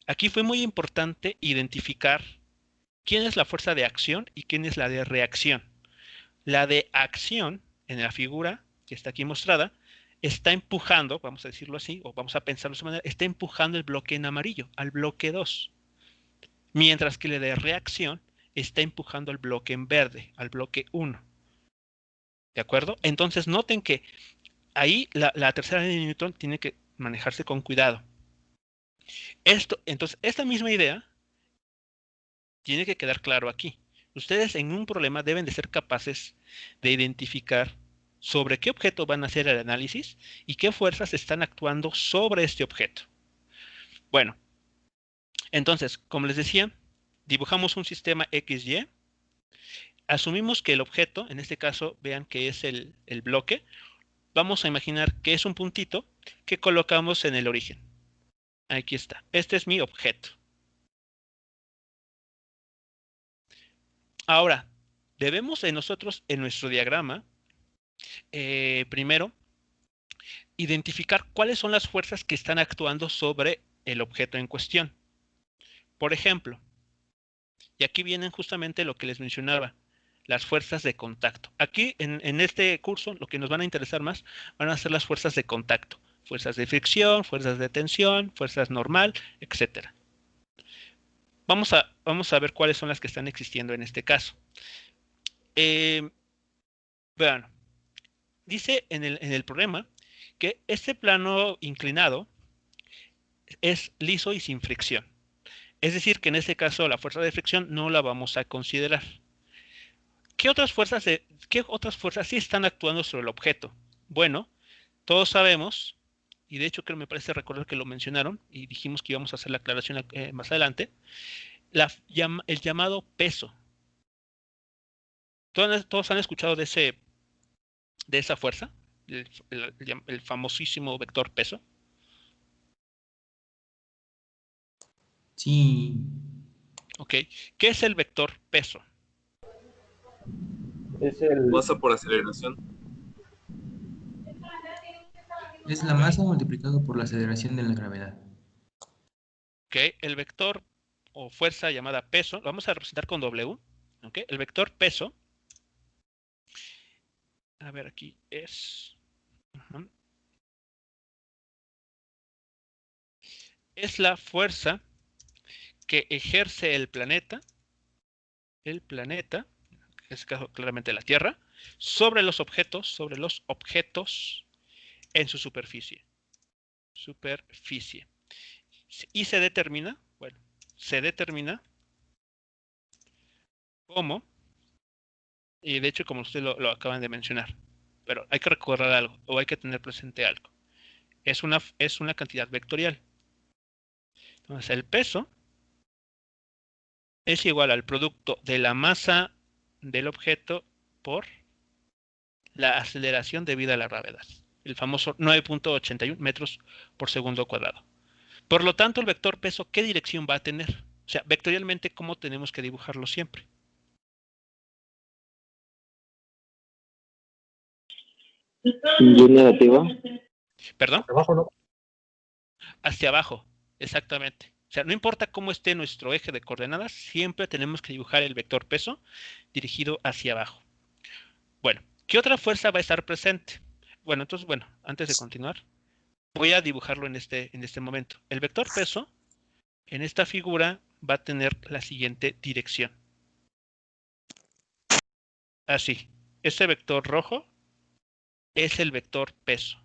Aquí fue muy importante identificar quién es la fuerza de acción y quién es la de reacción. La de acción, en la figura que está aquí mostrada, está empujando, vamos a decirlo así, o vamos a pensarlo de esa manera, está empujando el bloque en amarillo, al bloque 2. Mientras que la de reacción está empujando el bloque en verde, al bloque 1. ¿De acuerdo? Entonces noten que ahí la tercera ley de Newton tiene que manejarse con cuidado. Entonces, esta misma idea tiene que quedar claro aquí. Ustedes en un problema deben de ser capaces de identificar sobre qué objeto van a hacer el análisis y qué fuerzas están actuando sobre este objeto. Bueno, entonces, como les decía, dibujamos un sistema XY. Asumimos que el objeto, en este caso, vean que es el bloque. Vamos a imaginar que es un puntito que colocamos en el origen. Aquí está. Este es mi objeto. Ahora, debemos nosotros, en nuestro diagrama, primero, identificar cuáles son las fuerzas que están actuando sobre el objeto en cuestión. Por ejemplo, y aquí vienen justamente lo que les mencionaba, las fuerzas de contacto. Aquí, en este curso, lo que nos van a interesar más van a ser las fuerzas de contacto. Fuerzas de fricción, fuerzas de tensión, fuerzas normal, etc. Vamos a ver cuáles son las que están existiendo en este caso. Vean, dice en el problema que este plano inclinado es liso y sin fricción. Es decir, que en este caso la fuerza de fricción no la vamos a considerar. ¿Qué otras fuerzas sí están actuando sobre el objeto? Bueno, todos sabemos, y de hecho creo me parece recordar que lo mencionaron y dijimos que íbamos a hacer la aclaración más adelante, el llamado peso. ¿Todos han escuchado de esa fuerza? El famosísimo vector peso. Sí. Ok. ¿Qué es el vector peso? Es el masa por aceleración. Es la masa multiplicado por la aceleración de la gravedad. Ok. El vector o fuerza llamada peso, lo vamos a representar con W. Ok. El vector peso A ver, aquí es... Es la fuerza que ejerce el planeta, en este caso claramente la Tierra, sobre los objetos en su superficie. Y se determina, como, y de hecho como ustedes lo acaban de mencionar, pero hay que recordar algo, o hay que tener presente algo. Es una cantidad vectorial. Entonces el peso es igual al producto de la masa del objeto por la aceleración debida a la gravedad, el famoso 9.81 metros por segundo cuadrado. Por lo tanto, el vector peso, ¿qué dirección va a tener? O sea, vectorialmente, ¿cómo tenemos que dibujarlo siempre? ¿Y negativa? ¿Perdón? Hacia abajo, ¿no? Hacia abajo, exactamente. O sea, no importa cómo esté nuestro eje de coordenadas, siempre tenemos que dibujar el vector peso dirigido hacia abajo. Bueno, ¿qué otra fuerza va a estar presente? Bueno, entonces, antes de continuar, voy a dibujarlo en este momento. El vector peso, en esta figura, va a tener la siguiente dirección. Así, este vector rojo es el vector peso.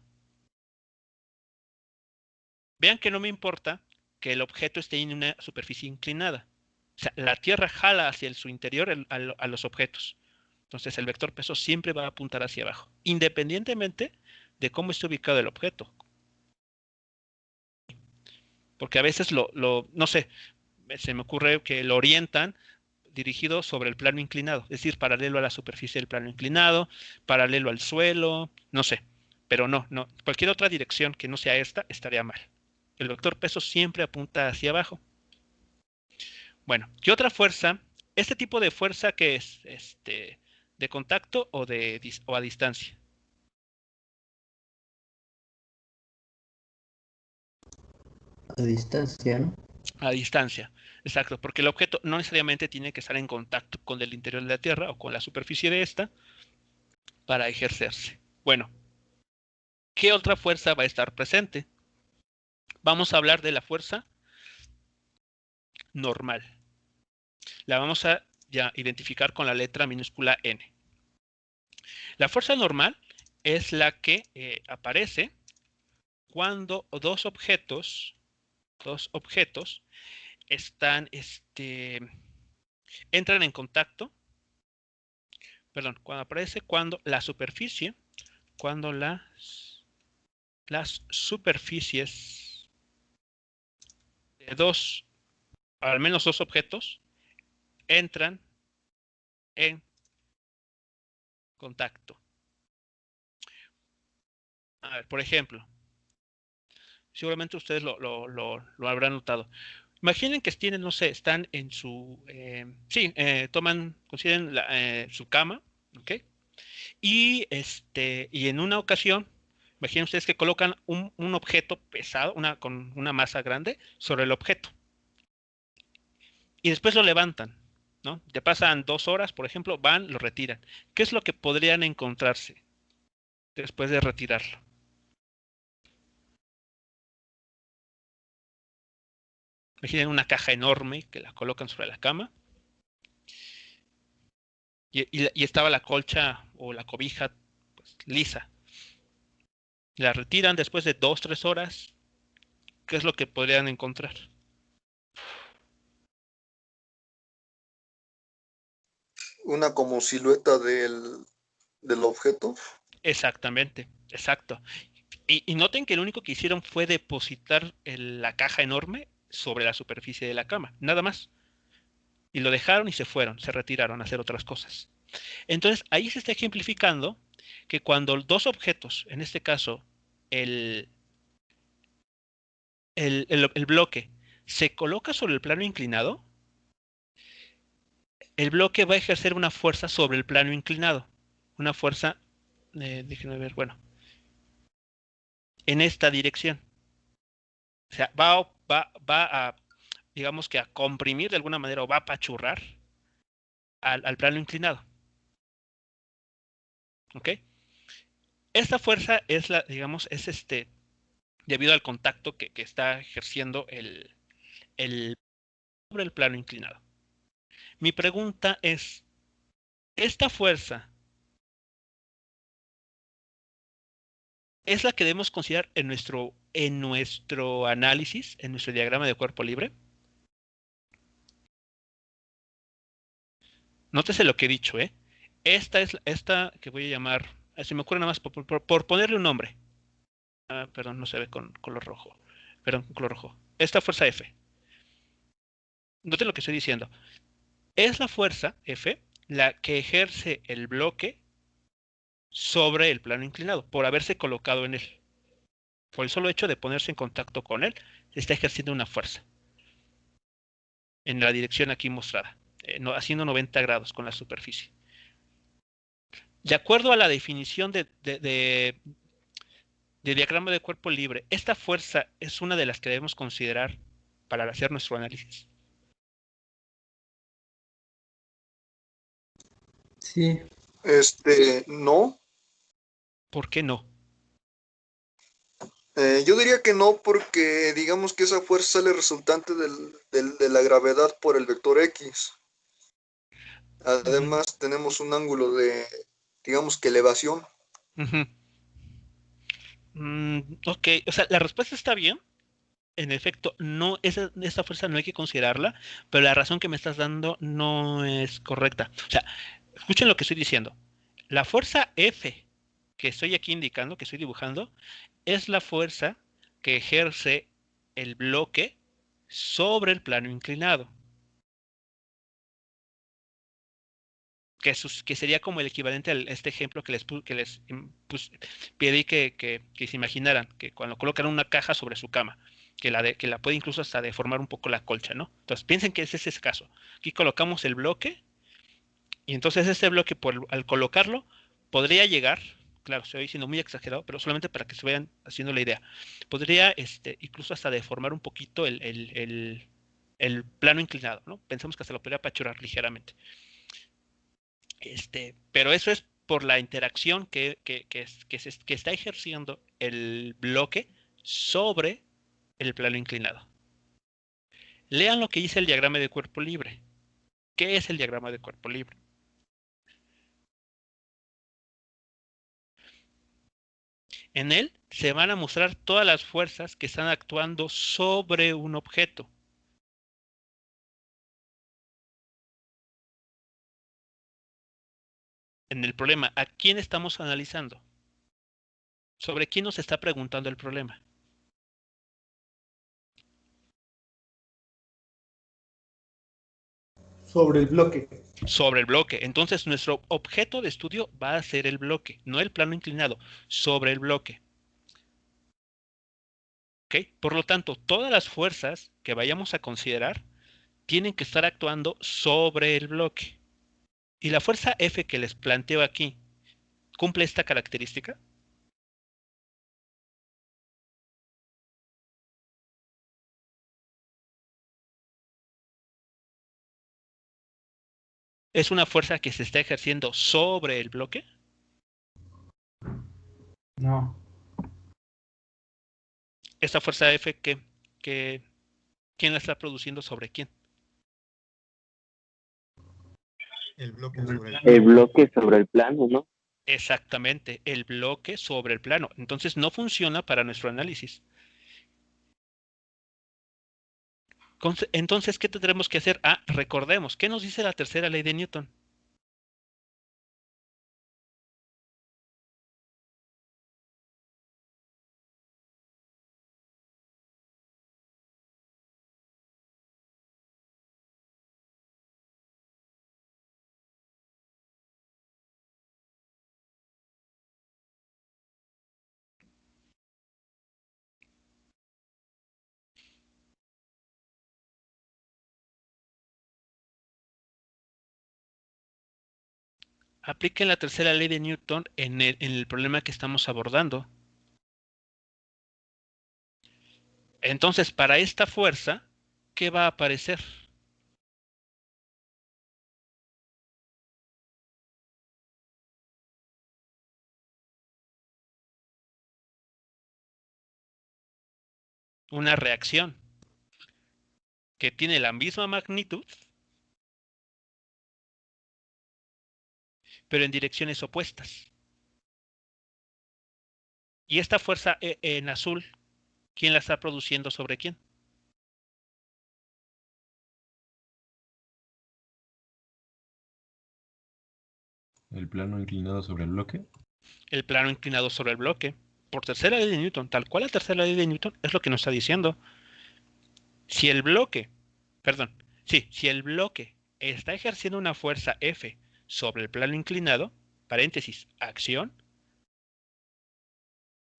Vean que no me importa que el objeto esté en una superficie inclinada. O sea, la Tierra jala hacia su interior a los objetos. Entonces el vector peso siempre va a apuntar hacia abajo, independientemente de cómo esté ubicado el objeto. Porque a veces no sé, se me ocurre que lo orientan dirigido sobre el plano inclinado, es decir, paralelo a la superficie del plano inclinado, paralelo al suelo, no sé. Pero no, cualquier otra dirección que no sea esta estaría mal. El vector peso siempre apunta hacia abajo. Bueno, ¿qué otra fuerza? Este tipo de fuerza que es de contacto o a distancia. A distancia, ¿no? A distancia, exacto, porque el objeto no necesariamente tiene que estar en contacto con el interior de la Tierra o con la superficie de esta para ejercerse. Bueno, ¿qué otra fuerza va a estar presente? Vamos a hablar de la fuerza normal. La vamos a ya identificar con la letra minúscula N. La fuerza normal es la que aparece cuando dos objetos están, entran en contacto, perdón, cuando la superficie, cuando las superficies de al menos dos objetos, entran en contacto. A ver, por ejemplo, seguramente ustedes lo habrán notado. Imaginen que tienen, no sé, están en su, consideren su cama, ¿ok? Y en una ocasión, imaginen ustedes que colocan un objeto pesado, con una masa grande, sobre el objeto. Y después lo levantan, ¿no? Ya pasan 2 horas, por ejemplo, van, lo retiran. ¿Qué es lo que podrían encontrarse después de retirarlo? Imaginen una caja enorme que la colocan sobre la cama. Y estaba la colcha o la cobija pues, lisa. La retiran después de 2-3 horas. ¿Qué es lo que podrían encontrar? Una como silueta del objeto. Exactamente, exacto. Y noten que lo único que hicieron fue depositar la caja enorme sobre la superficie de la cama, nada más. Y lo dejaron y se fueron, se retiraron a hacer otras cosas. Entonces, ahí se está ejemplificando que cuando dos objetos, en este caso, el bloque, se coloca sobre el plano inclinado, el bloque va a ejercer una fuerza sobre el plano inclinado. Una fuerza, déjenme ver, bueno, en esta dirección. O sea, va a, digamos que a comprimir de alguna manera o va a apachurrar al plano inclinado. ¿Ok? Esta fuerza es la, digamos, es debido al contacto que está ejerciendo el sobre el plano inclinado. Mi pregunta es, ¿esta fuerza es la que debemos considerar en nuestro análisis, en nuestro diagrama de cuerpo libre? Nótese lo que he dicho, ¿eh? Esta que voy a llamar, se me ocurre nada más por ponerle un nombre. Perdón, no se ve con color rojo. Perdón, con color rojo. Esta fuerza F. Noten lo que estoy diciendo. Es la fuerza F la que ejerce el bloque sobre el plano inclinado, por haberse colocado en él. Por el solo hecho de ponerse en contacto con él, se está ejerciendo una fuerza. En la dirección aquí mostrada, haciendo 90 grados con la superficie. De acuerdo a la definición de diagrama de cuerpo libre, ¿esta fuerza es una de las que debemos considerar para hacer nuestro análisis? Sí. No. ¿Por qué no? Yo diría que no, porque digamos que esa fuerza sale resultante de la gravedad por el vector X. Además, tenemos un ángulo de, digamos que elevación. Ok, o sea, la respuesta está bien. En efecto, no, esa fuerza no hay que considerarla, pero la razón que me estás dando no es correcta. O sea, escuchen lo que estoy diciendo. La fuerza F que estoy aquí indicando, que estoy dibujando, es la fuerza que ejerce el bloque sobre el plano inclinado. Que sería como el equivalente a este ejemplo que les pedí que se imaginaran, que cuando colocan una caja sobre su cama, que la puede incluso hasta deformar un poco la colcha, ¿no? Entonces piensen que ese es ese caso. Aquí colocamos el bloque y entonces este bloque al colocarlo podría llegar, claro, estoy siendo muy exagerado, pero solamente para que se vayan haciendo la idea, podría incluso hasta deformar un poquito el plano inclinado, ¿no? Pensamos que hasta lo podría apachurar ligeramente. Pero eso es por la interacción que está ejerciendo el bloque sobre el plano inclinado. Lean lo que dice el diagrama de cuerpo libre. ¿Qué es el diagrama de cuerpo libre? En él se van a mostrar todas las fuerzas que están actuando sobre un objeto. En el problema, ¿a quién estamos analizando? ¿Sobre quién nos está preguntando el problema? Sobre el bloque. Sobre el bloque. Entonces, nuestro objeto de estudio va a ser el bloque, no el plano inclinado, sobre el bloque. ¿Ok? Por lo tanto, todas las fuerzas que vayamos a considerar tienen que estar actuando sobre el bloque. Y la fuerza F que les planteo aquí, ¿cumple esta característica? ¿Es una fuerza que se está ejerciendo sobre el bloque? No. ¿Esta fuerza F quién la está produciendo sobre quién? El bloque sobre el plano, ¿no? Exactamente, el bloque sobre el plano. Entonces no funciona para nuestro análisis. Entonces, ¿qué tendremos que hacer? Recordemos, ¿qué nos dice la tercera ley de Newton? Apliquen la tercera ley de Newton en el problema que estamos abordando. Entonces, para esta fuerza, ¿qué va a aparecer? una reacción que tiene la misma magnitud, pero en direcciones opuestas. Y esta fuerza en azul, ¿quién la está produciendo sobre quién? El plano inclinado sobre el bloque. El plano inclinado sobre el bloque. Por tercera ley de Newton, tal cual la tercera ley de Newton es lo que nos está diciendo. Si el bloque, si el bloque está ejerciendo una fuerza F sobre el plano inclinado, paréntesis, acción,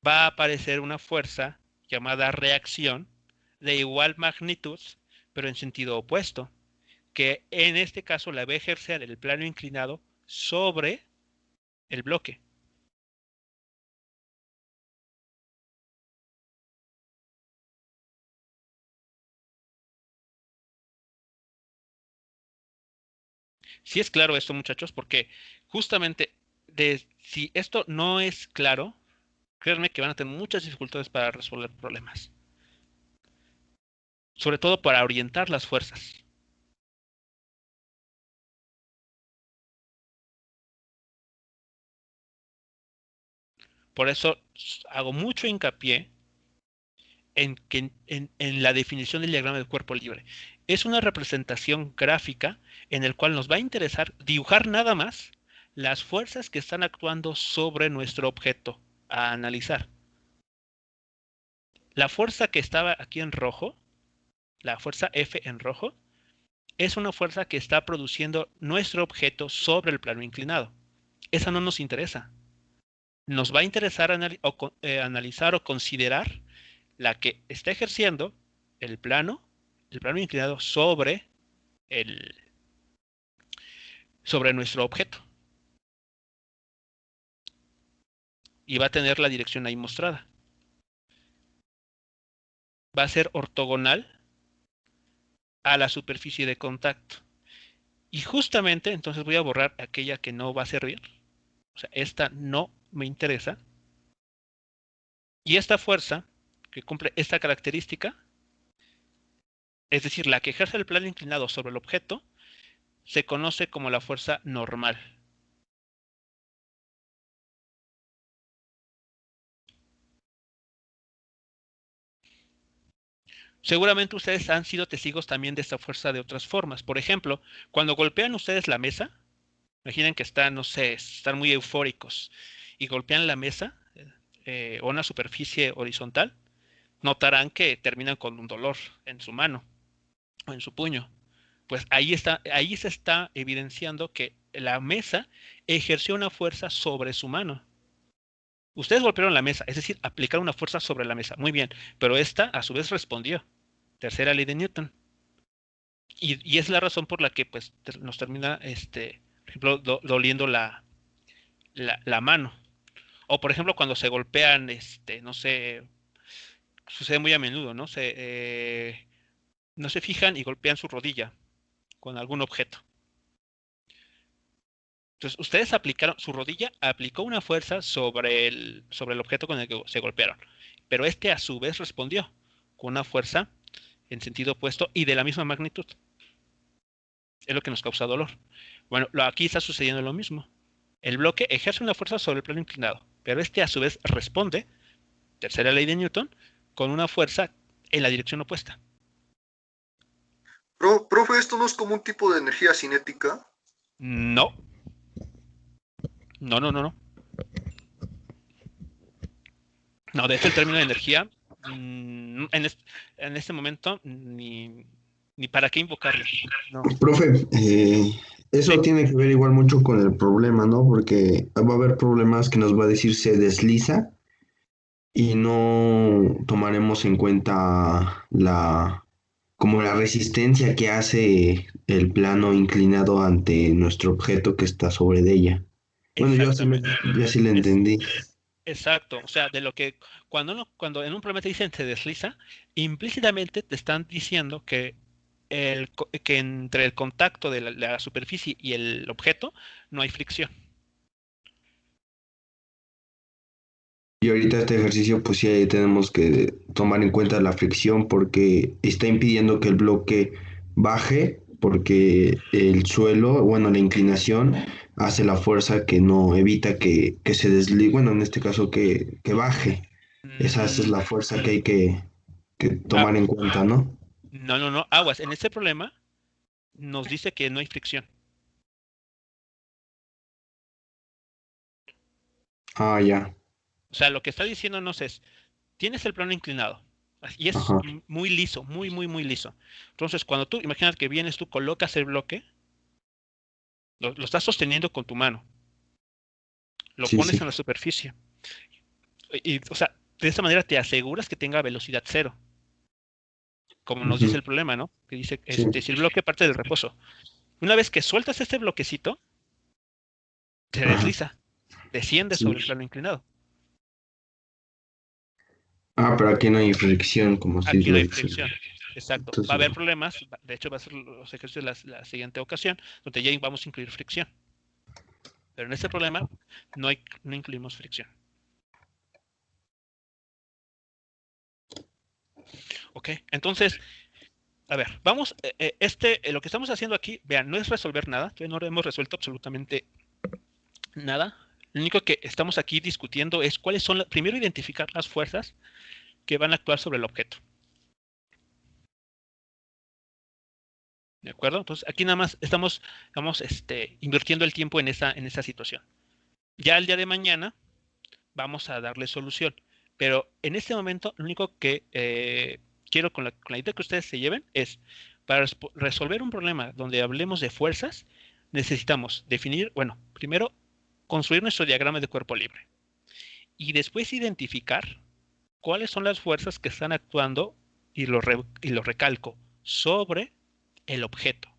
va a aparecer una fuerza llamada reacción de igual magnitud, pero en sentido opuesto, que en este caso la va a ejercer el plano inclinado sobre el bloque. Sí es claro esto, muchachos, porque justamente si esto no es claro, créanme que van a tener muchas dificultades para resolver problemas. Sobre todo para orientar las fuerzas. Por eso hago mucho hincapié en la definición del diagrama del cuerpo libre. Es una representación gráfica en el cual nos va a interesar dibujar nada más las fuerzas que están actuando sobre nuestro objeto a analizar. La fuerza que estaba aquí en rojo, la fuerza F en rojo, es una fuerza que está produciendo nuestro objeto sobre el plano inclinado. Esa no nos interesa. Nos va a interesar analizar o considerar la que está ejerciendo el plano inclinado sobre nuestro objeto. Y va a tener la dirección ahí mostrada. Va a ser ortogonal a la superficie de contacto. Y justamente, entonces voy a borrar aquella que no va a servir. O sea, esta no me interesa. Y esta fuerza, que cumple esta característica, es decir, la que ejerce el plano inclinado sobre el objeto, se conoce como la fuerza normal. Seguramente ustedes han sido testigos también de esta fuerza de otras formas. Por ejemplo, cuando golpean ustedes la mesa, imaginen que están, no sé, están muy eufóricos y golpean la mesa o una superficie horizontal, notarán que terminan con un dolor en su mano o en su puño. Pues ahí se está evidenciando que la mesa ejerció una fuerza sobre su mano. Ustedes golpearon la mesa, es decir, aplicaron una fuerza sobre la mesa. Muy bien, pero esta a su vez respondió. Tercera ley de Newton. Y es la razón por la que pues, nos termina, por ejemplo, doliendo la mano. O por ejemplo, cuando se golpean, no sé, sucede muy a menudo, ¿no? No se fijan y golpean su rodilla con algún objeto. Entonces, ustedes su rodilla aplicó una fuerza sobre el objeto con el que se golpearon. Pero a su vez respondió con una fuerza en sentido opuesto y de la misma magnitud. Es lo que nos causa dolor. Bueno, aquí está sucediendo lo mismo. El bloque ejerce una fuerza sobre el plano inclinado, pero a su vez responde, tercera ley de Newton, con una fuerza en la dirección opuesta. Profe, ¿esto no es como un tipo de energía cinética? No. No. No, de hecho el término de energía, en este momento, ni para qué invocarlo. No. Profe, eso tiene que ver igual mucho con el problema, ¿no? Porque va a haber problemas que nos va a decir se desliza y no tomaremos en cuenta como la resistencia que hace el plano inclinado ante nuestro objeto que está sobre de ella. Bueno, yo así le entendí. Exacto, o sea, de lo que cuando en un problema te dicen se desliza, implícitamente te están diciendo que entre el contacto de la superficie y el objeto no hay fricción. Y ahorita este ejercicio, pues sí tenemos que tomar en cuenta la fricción porque está impidiendo que el bloque baje, porque el suelo, bueno, la inclinación hace la fuerza que no evita que se deslice, bueno, en este caso que baje. Esa es la fuerza que hay que tomar en cuenta, ¿no? No, aguas. En este problema nos dice que no hay fricción. Ah, ya. O sea, lo que está diciéndonos es, tienes el plano inclinado y es Ajá. muy liso, muy liso. Entonces, cuando tú, imagínate que vienes, tú colocas el bloque, lo estás sosteniendo con tu mano, lo Sí, pones sí. en la superficie o sea, de esa manera te aseguras que tenga velocidad cero, como nos dice Ujú. el problema, ¿no? Que dice, Sí. si el bloque parte del reposo, una vez que sueltas este bloquecito, se Ajá. desliza, desciende Sí. sobre el plano inclinado. Ah, pero aquí no hay fricción, como sí Aquí no lo hay dice. fricción. Exacto. Entonces, Va a haber problemas. De hecho, va a ser los ejercicios de la siguiente ocasión, donde ya vamos a incluir fricción. Pero en este problema no incluimos fricción. Ok, entonces, a ver, vamos, lo que estamos haciendo aquí, vean, no es resolver nada, todavía no hemos resuelto absolutamente nada. Lo único que estamos aquí discutiendo es cuáles son, primero identificar las fuerzas que van a actuar sobre el objeto. ¿De acuerdo? Entonces, aquí nada más estamos invirtiendo el tiempo en esa situación. Ya el día de mañana vamos a darle solución. Pero en este momento, lo único que quiero con la idea que ustedes se lleven es, para resolver un problema donde hablemos de fuerzas, necesitamos definir, bueno, primero, construir nuestro diagrama de cuerpo libre. Y después identificar cuáles son las fuerzas que están actuando, y lo recalco, sobre el objeto.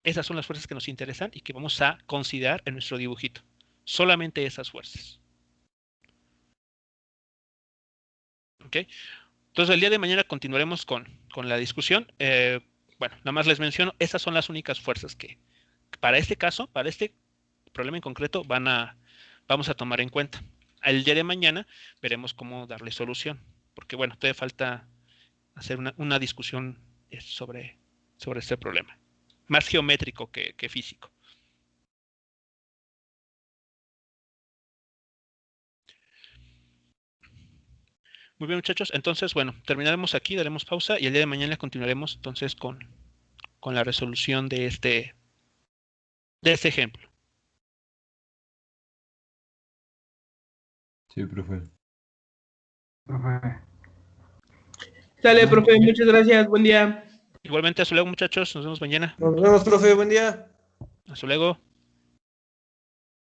Esas son las fuerzas que nos interesan y que vamos a considerar en nuestro dibujito. Solamente esas fuerzas. ¿Ok? Entonces el día de mañana continuaremos con la discusión. Bueno, nada más les menciono, esas son las únicas fuerzas que para este caso, para este problema en concreto, vamos a tomar en cuenta. El día de mañana veremos cómo darle solución. Porque bueno, todavía falta hacer una discusión sobre este problema. Más geométrico que físico. Muy bien, muchachos. Entonces, bueno, terminaremos aquí, daremos pausa y el día de mañana continuaremos entonces con la resolución de este ejemplo. Sí, profe. Dale, profe, muchas gracias, buen día. Igualmente, hasta luego, muchachos. Nos vemos mañana. Nos vemos, profe, buen día. Hasta luego.